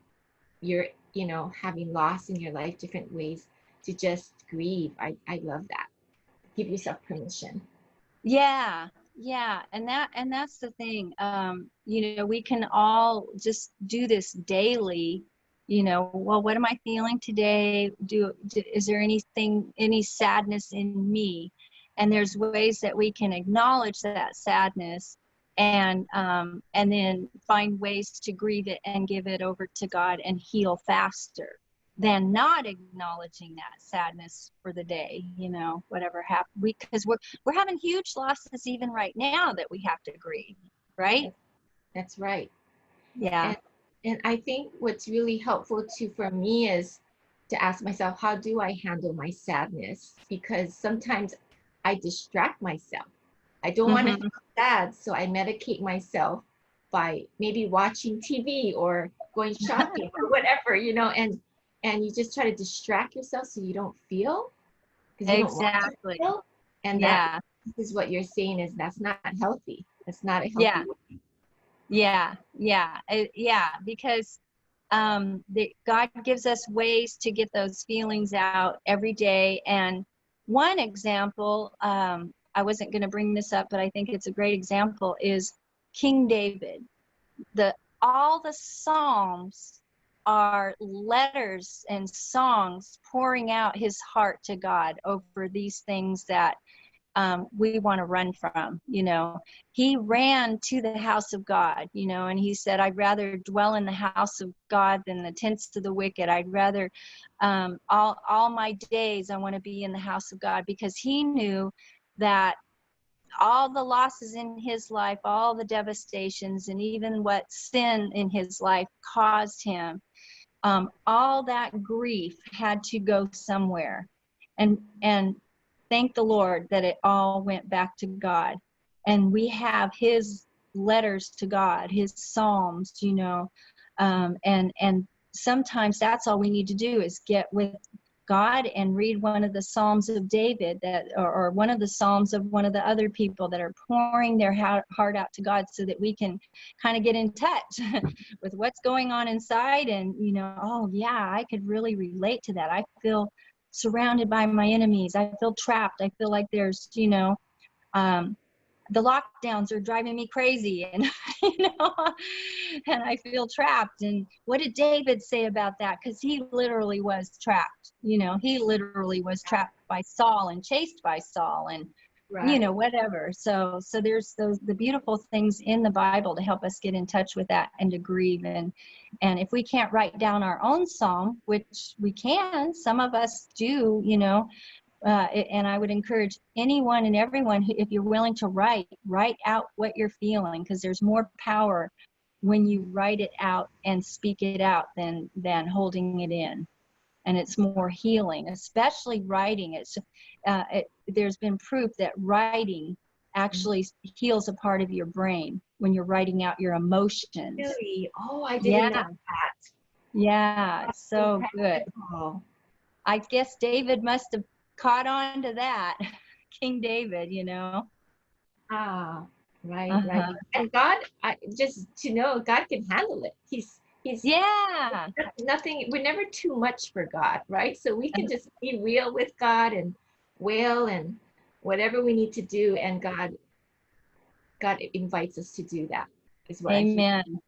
you know having loss in your life, different ways to just grieve. I love that. Give yourself permission. Yeah, yeah, and that's the thing. You know, we can all just do this daily. You know, well, what am I feeling today? Is there anything, any sadness in me? And there's ways that we can acknowledge that sadness, and then find ways to grieve it and give it over to God and heal faster. than not acknowledging that sadness for the day, you know, whatever happened. Because we're having huge losses even right now that we have to grieve, right? That's right. Yeah. And and I think what's really helpful too for me is to ask myself, how do I handle my sadness? Because sometimes I distract myself. I don't want to Hmm. feel sad, so I medicate myself by maybe watching TV or going shopping or whatever, you know, and you just try to distract yourself so you don't feel because you don't want to Exactly. feel. And that Yeah. this is what you're saying is that's not healthy. That's not a healthy Yeah. way. Yeah. Yeah. Yeah. Because God gives us ways to get those feelings out every day. And one example, I wasn't going to bring this up, but I think it's a great example, is King David. All the Psalms are letters and songs pouring out his heart to God over these things that we want to run from. You know, he ran to the house of God, you know, and he said, I'd rather dwell in the house of God than the tents of the wicked. I'd rather all my days I want to be in the house of God, because he knew that all the losses in his life, all the devastations, and even what sin in his life caused him, all that grief had to go somewhere. And thank the Lord that it all went back to God. And we have his letters to God, his Psalms, you know, and sometimes that's all we need to do is get with God and read one of the Psalms of David, that or one of the Psalms of one of the other people that are pouring their heart out to God, so that we can kind of get in touch with what's going on inside. And, you know, oh yeah, I could really relate to that. I feel surrounded by my enemies. I feel trapped. I feel like there's, you know, um, the lockdowns are driving me crazy, and you know, and I feel trapped. And what did David say about that? Because he literally was trapped. You know, he literally was trapped by Saul and chased by Saul, and you know, Right. whatever. So there's the beautiful things in the Bible to help us get in touch with that and to grieve. And if we can't write down our own psalm, which we can, some of us do, you know, and I would encourage anyone and everyone who, if you're willing to write out what you're feeling, because there's more power when you write it out and speak it out than holding it in. And it's more healing, especially writing. There's been proof that writing actually heals a part of your brain when you're writing out your emotions. Really? Oh, I didn't know Yeah, that. yeah, That's it's so so good. practical. I guess David must have caught on to that. King David, you know. Ah, right, right. Uh-huh. And God, I just to know God can handle it. He's Yeah. nothing, we're never too much for God, right? So we can just be real with God and wail and whatever we need to do, and God invites us to do that, is what I hear. Amen.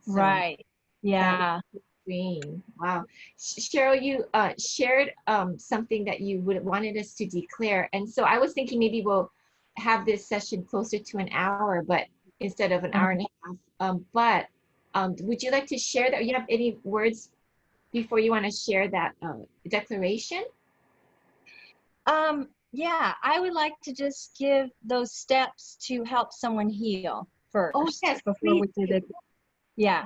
So Right. that Yeah. was green. Wow. Cheryl, you shared something that you would wanted us to declare. And so I was thinking maybe we'll have this session closer to an hour, but instead of an Uh, hour and a half. But would you like to share that? You have any words before you want to share that declaration? yeah, I would like to just give those steps to help someone heal Oh, first yes, before please we do do. the, yeah.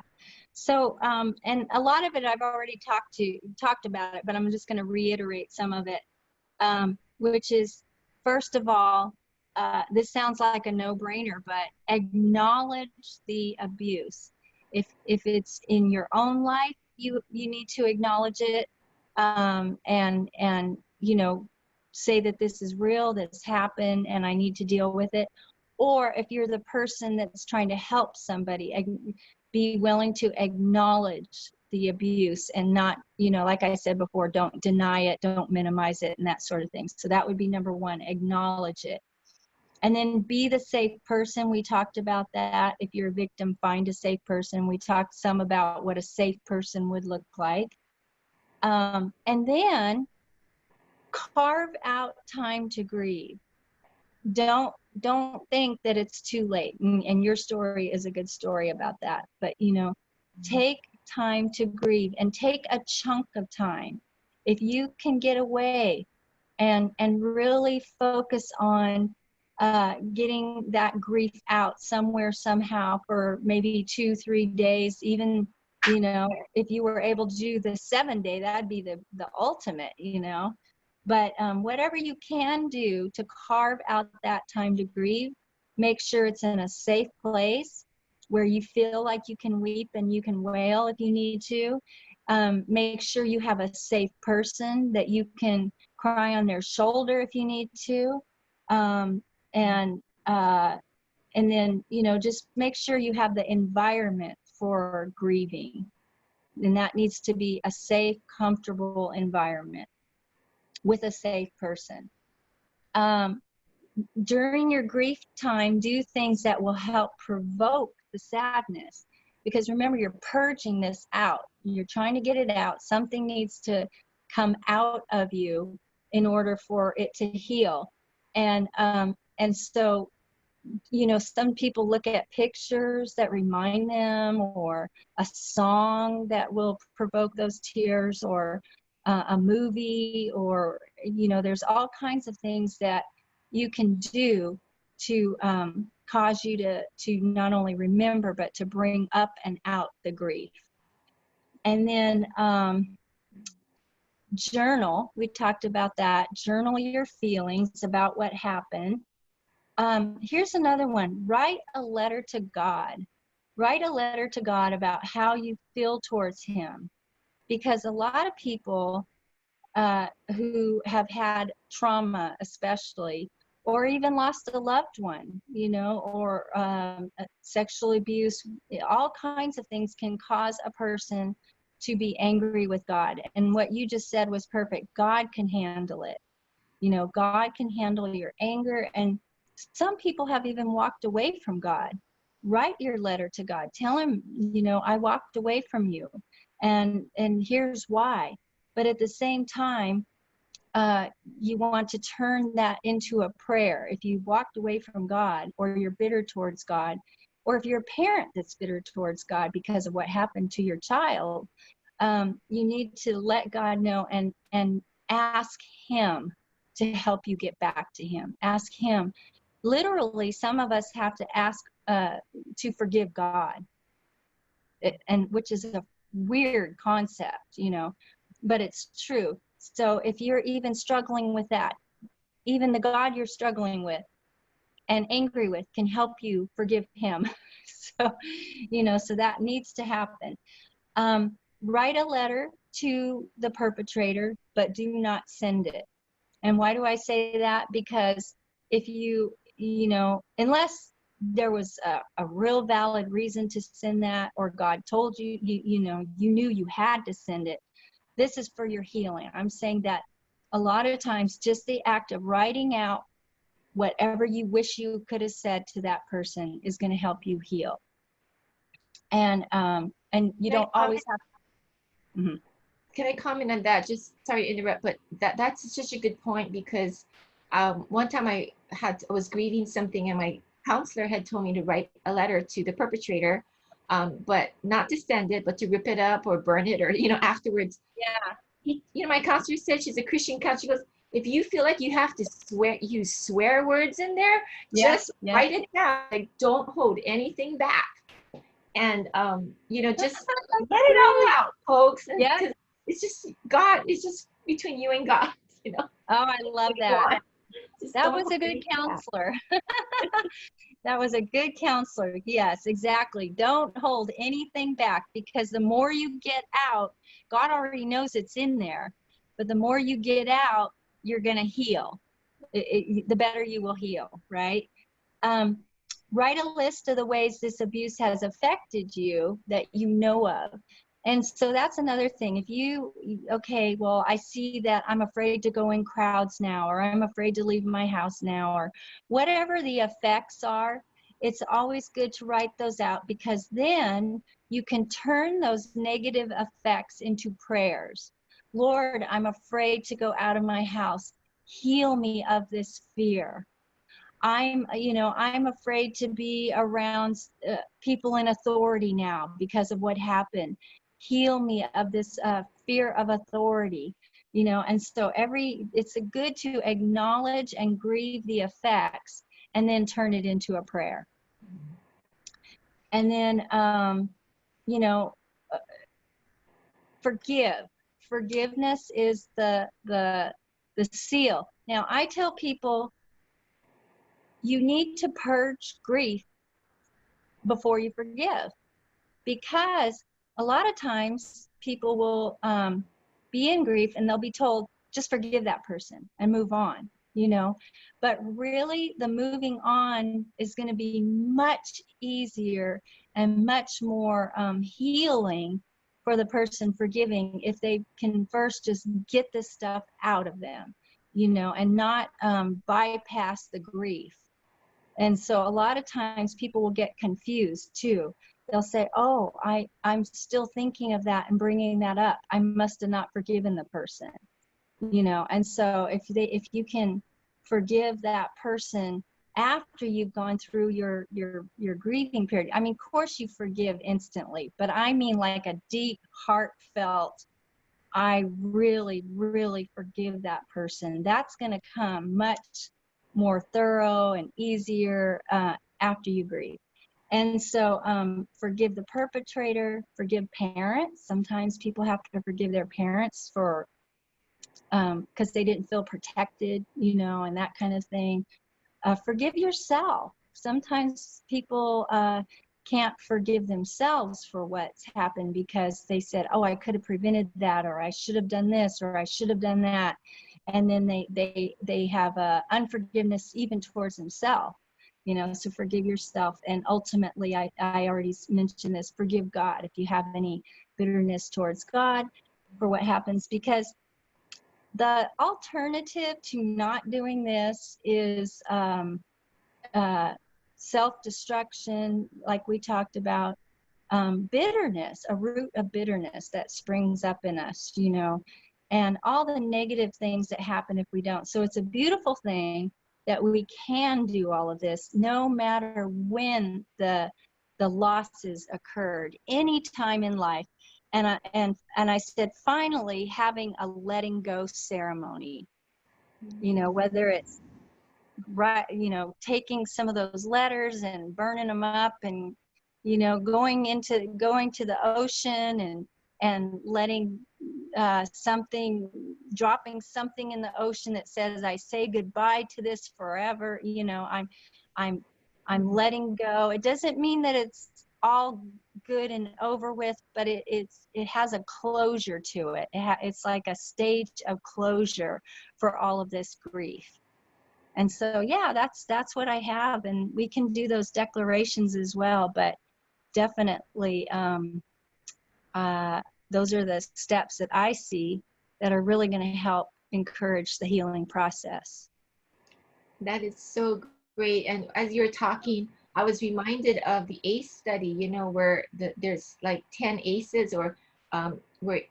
So, and a lot of it I've already talked about it, but I'm just going to reiterate some of it, which is, first of all, this sounds like a no-brainer, but acknowledge the abuse. If it's in your own life, you need to acknowledge it, and you know, say that this is real, this happened, and I need to deal with it. Or if you're the person that's trying to help somebody, be willing to acknowledge the abuse and not, you know, like I said before, don't deny it, don't minimize it, and that sort of thing. So that would be number one, acknowledge it. And then be the safe person. We talked about that. If you're a victim, find a safe person. We talked some about what a safe person would look like. And then carve out time to grieve. Don't think that it's too late. And your story is a good story about that. But, you know, take time to grieve and take a chunk of time. If you can get away and really focus on getting that grief out somewhere, somehow, for maybe 2-3 days, even, you know, if you were able to do the 7-day, that'd be the ultimate, you know. But whatever you can do to carve out that time to grieve, make sure it's in a safe place where you feel like you can weep and you can wail if you need to. Make sure you have a safe person that you can cry on their shoulder if you need to. And then, you know, just make sure you have the environment for grieving. And that needs to be a safe, comfortable environment with a safe person. During your grief time, do things that will help provoke the sadness. Because remember, you're purging this out. You're trying to get it out. Something needs to come out of you in order for it to heal. And so, you know, some people look at pictures that remind them, or a song that will provoke those tears, or a movie, or, you know, there's all kinds of things that you can do to cause you to not only remember, but to bring up and out the grief. And then journal. We talked about that. Journal your feelings about what happened. Here's another one. Write a letter to God. Write a letter to God about how you feel towards him. Because a lot of people who have had trauma, especially, or even lost a loved one, you know, or sexual abuse, all kinds of things can cause a person to be angry with God. And what you just said was perfect. God can handle it. You know, God can handle your anger. And some people have even walked away from God. Write your letter to God. Tell him, you know, I walked away from you, and here's why. But at the same time, you want to turn that into a prayer. If you walked away from God, or you're bitter towards God, or if you're a parent that's bitter towards God because of what happened to your child, you need to let God know and ask him to help you get back to him. Ask him. Literally, some of us have to ask to forgive God, and which is a weird concept, you know, but it's true. So if you're even struggling with that, even the God you're struggling with and angry with can help you forgive him. So, you know, so that needs to happen. Write a letter to the perpetrator, but do not send it. And why do I say that? Because if you know, unless there was a real valid reason to send that, or God told you, you know, you knew you had to send it, this is for your healing. I'm saying that a lot of times just the act of writing out whatever you wish you could have said to that person is going to help you heal. And you don't always have to. Mm-hmm. Can I comment on that? Just sorry to interrupt, but that's such a good point, because one time I was grieving something, and my counselor had told me to write a letter to the perpetrator, but not to send it, but to rip it up or burn it, or, you know, afterwards. Yeah. You know, my counselor said, she's a Christian counselor, she goes, if you feel like you have to use swear words in there, just write it down. Like, don't hold anything back. And you know, just let it all out, folks. Yeah. It's just God. It's just between you and God, you know. Oh, I love that. That was a good counselor. That was a good counselor. Yes, exactly. Don't hold anything back, because the more you get out, God already knows it's in there, but the more you get out, you're going to heal. The better you will heal, right? Write a list of the ways this abuse has affected you that you know of. And so that's another thing. If you, okay, well, I see that I'm afraid to go in crowds now, or I'm afraid to leave my house now, or whatever the effects are, it's always good to write those out, because then you can turn those negative effects into prayers. Lord, I'm afraid to go out of my house. Heal me of this fear. I'm afraid to be around people in authority now because of what happened. heal me of this fear of authority, you know. And so it's good to acknowledge and grieve the effects and then turn it into a prayer. And then, you know, forgiveness is the seal. Now, I tell people you need to purge grief before you forgive, because a lot of times people will be in grief and they'll be told, just forgive that person and move on, you know. But really, the moving on is going to be much easier and much more healing for the person forgiving if they can first just get this stuff out of them, you know, and not bypass the grief. And so a lot of times people will get confused too. They'll say, oh, I'm still thinking of that and bringing that up. I must have not forgiven the person, you know. And so if you can forgive that person after you've gone through your grieving period, I mean, of course you forgive instantly, but I mean like a deep, heartfelt, I really, really forgive that person. That's going to come much more thorough and easier after you grieve. And so forgive the perpetrator, forgive parents. Sometimes people have to forgive their parents for because they didn't feel protected, you know, and that kind of thing. Forgive yourself. Sometimes people can't forgive themselves for what's happened because they said, oh, I could have prevented that, or I should have done this, or I should have done that. And then they have unforgiveness even towards themselves, you know. So forgive yourself. And ultimately, I already mentioned this, forgive God if you have any bitterness towards God for what happens, because the alternative to not doing this is self-destruction, like we talked about, bitterness, a root of bitterness that springs up in us, you know, and all the negative things that happen if we don't. So it's a beautiful thing that we can do all of this no matter when the losses occurred, any time in life. And I said, finally, having a letting go ceremony, you know, whether it's right, you know, taking some of those letters and burning them up, and, you know, going to the ocean and letting dropping something in the ocean that says, I say goodbye to this forever. You know, I'm letting go. It doesn't mean that it's all good and over with, but it has a closure to it. It's like a stage of closure for all of this grief. And so, yeah, that's what I have. And we can do those declarations as well, but definitely those are the steps that I see that are really going to help encourage the healing process. That is so great. And as you're talking, I was reminded of the ACE study, you know, where there's like 10 ACEs, or where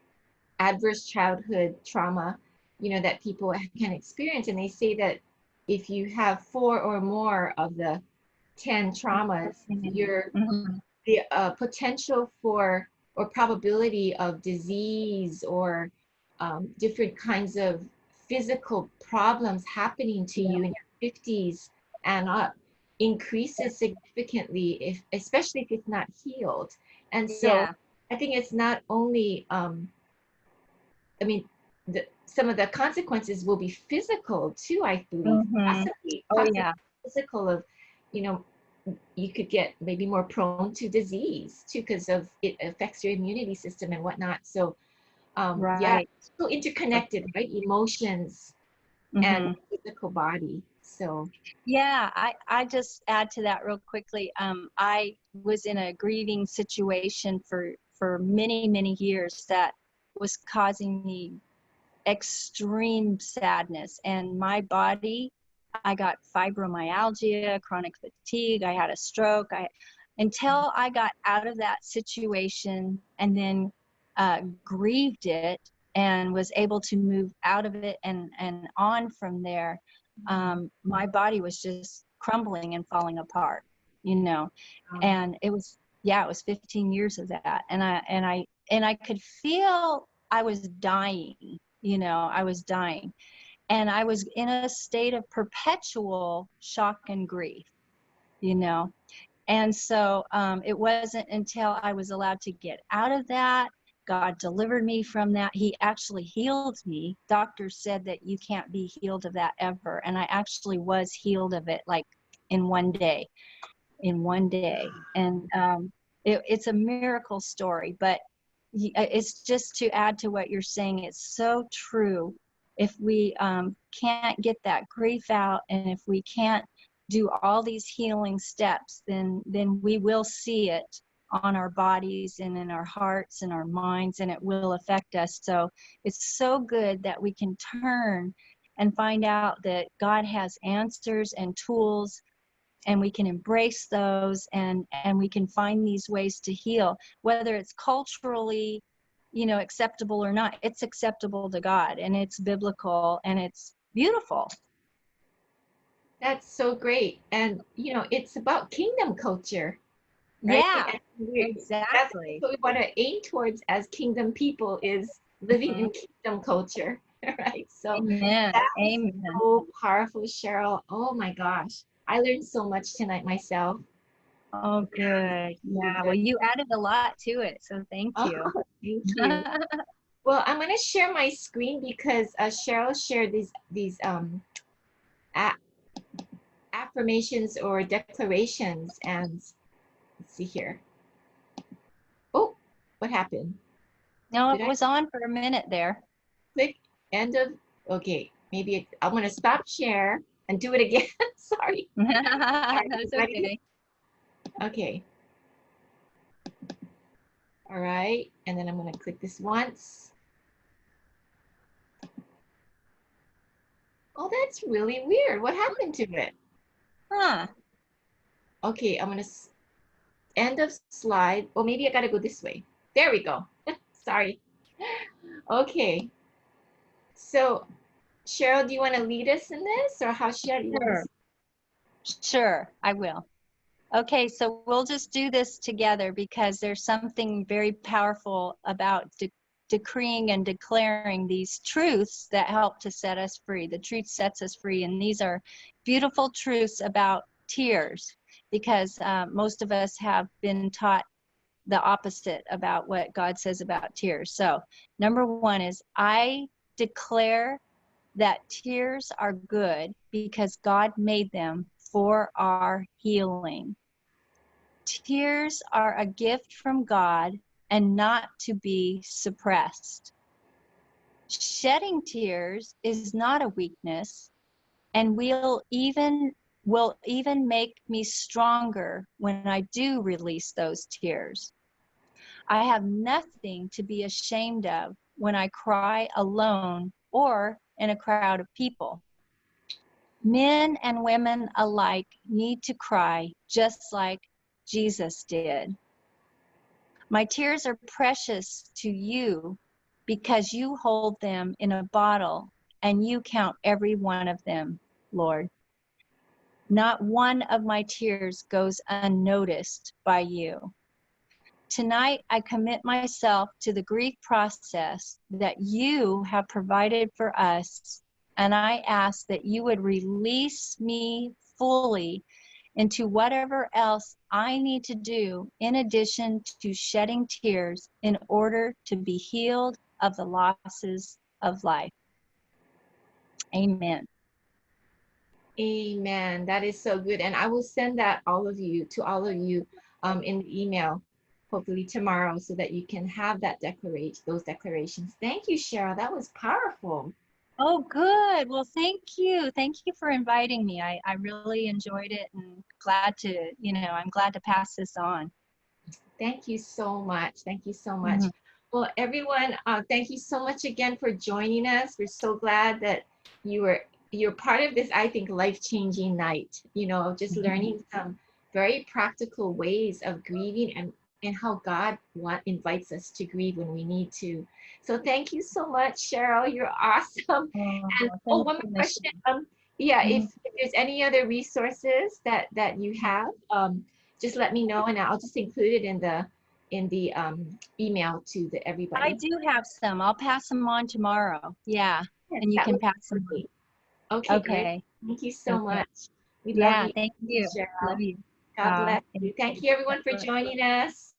adverse childhood trauma, you know, that people can experience. And they say that if you have 4 or more of the 10 traumas, the potential for or probability of disease or different kinds of physical problems happening to you in your 50s and up increases significantly, especially if it's not healed. And so I think it's not only, I mean, some of the consequences will be physical too, I believe. Possibly physical of, you know, you could get maybe more prone to disease too, because of it affects your immunity system and whatnot. So yeah, so interconnected, right? Emotions and physical body. So yeah, I just add to that real quickly. I was in a grieving situation for many years that was causing me extreme sadness, and my body, I got fibromyalgia, chronic fatigue, I had a stroke. Until I got out of that situation and then grieved it and was able to move out of it and on from there, my body was just crumbling and falling apart, you know. And it was 15 years of that. And I could feel I was dying, you know, I was dying. And I was in a state of perpetual shock and grief, you know. And so it wasn't until I was allowed to get out of that, God delivered me from that. He actually healed me. Doctors said that you can't be healed of that ever. And I actually was healed of it like in one day, And it's a miracle story, but it's just to add to what you're saying. It's so true. If we can't get that grief out, and if we can't do all these healing steps, then we will see it on our bodies and in our hearts and our minds, and it will affect us. So it's so good that we can turn and find out that God has answers and tools, and we can embrace those, and we can find these ways to heal, whether it's culturally, you know, acceptable or not. It's acceptable to God, and it's biblical, and it's beautiful. That's so great. And, you know, it's about kingdom culture, right? Yeah, And that's exactly. what we want to aim towards as kingdom people, is living Mhm. in kingdom culture, right? So Amen. that was Amen. so powerful, Cheryl. Oh my gosh. I learned so much tonight myself. Oh, good. Really Yeah. Well, good. you added a lot to it, so thank Oh, you. thank you. Well, I'm going to share my screen because Cheryl shared these a affirmations or declarations, and let's see here. Oh, what happened? No, Did it I was on for a minute there. click end of? Okay, maybe I'm going to stop share and do it again. Sorry. All right, you That's ready? okay. Okay. All right, and then I'm going to click this once. Oh, that's really weird. What happened to it? Huh. Okay, I'm going to end of slide. Or maybe I got to go this way. There we go. Sorry. Okay. So, Cheryl, do you want to lead us in this, or how should I lead Sure. us? Sure, I will. Okay, so we'll just do this together because there's something very powerful about decreeing and declaring these truths that help to set us free. The truth sets us free, and these are beautiful truths about tears, because most of us have been taught the opposite about what God says about tears. So, number one is, I declare that tears are good because God made them for our healing. Tears are a gift from God and not to be suppressed. Shedding tears is not a weakness, and will even make me stronger when I do release those tears. I have nothing to be ashamed of when I cry alone or in a crowd of people. Men and women alike need to cry just like Jesus did. My tears are precious to you because you hold them in a bottle and you count every one of them, Lord. Not one of my tears goes unnoticed by you. Tonight, I commit myself to the grief process that you have provided for us, and I ask that you would release me fully into whatever else I need to do in addition to shedding tears in order to be healed of the losses of life. Amen. Amen. That is so good. And I will send that all of you to all of you in the email, hopefully tomorrow, so that you can have that those declarations. Thank you, Cheryl. That was powerful. Oh, good. Well, thank you. Thank you for inviting me. I really enjoyed it, and glad to, I'm glad to pass this on. Thank you so much. Thank you so much. Mhm. Well, everyone, thank you so much again for joining us. We're so glad that you're part of this, I think, life-changing night, you know, just learning some very practical ways of grieving, and how God invites us to grieve when we need to. So thank you so much, Cheryl. You're awesome. Oh, And thank one more you, question. Michelle. Yeah, Mhm. if there's any other resources that you have, just let me know, and I'll just include it in in the email to the I everybody. do have some. I'll pass them on tomorrow. Yeah, Yes, and you that can would be pass them on. great. Okay, great. Okay. Thank you so Okay. much. We love Yeah, you, thank you. Love Cheryl. you. God bless Thank you. Thank you. you God everyone for bless. joining us.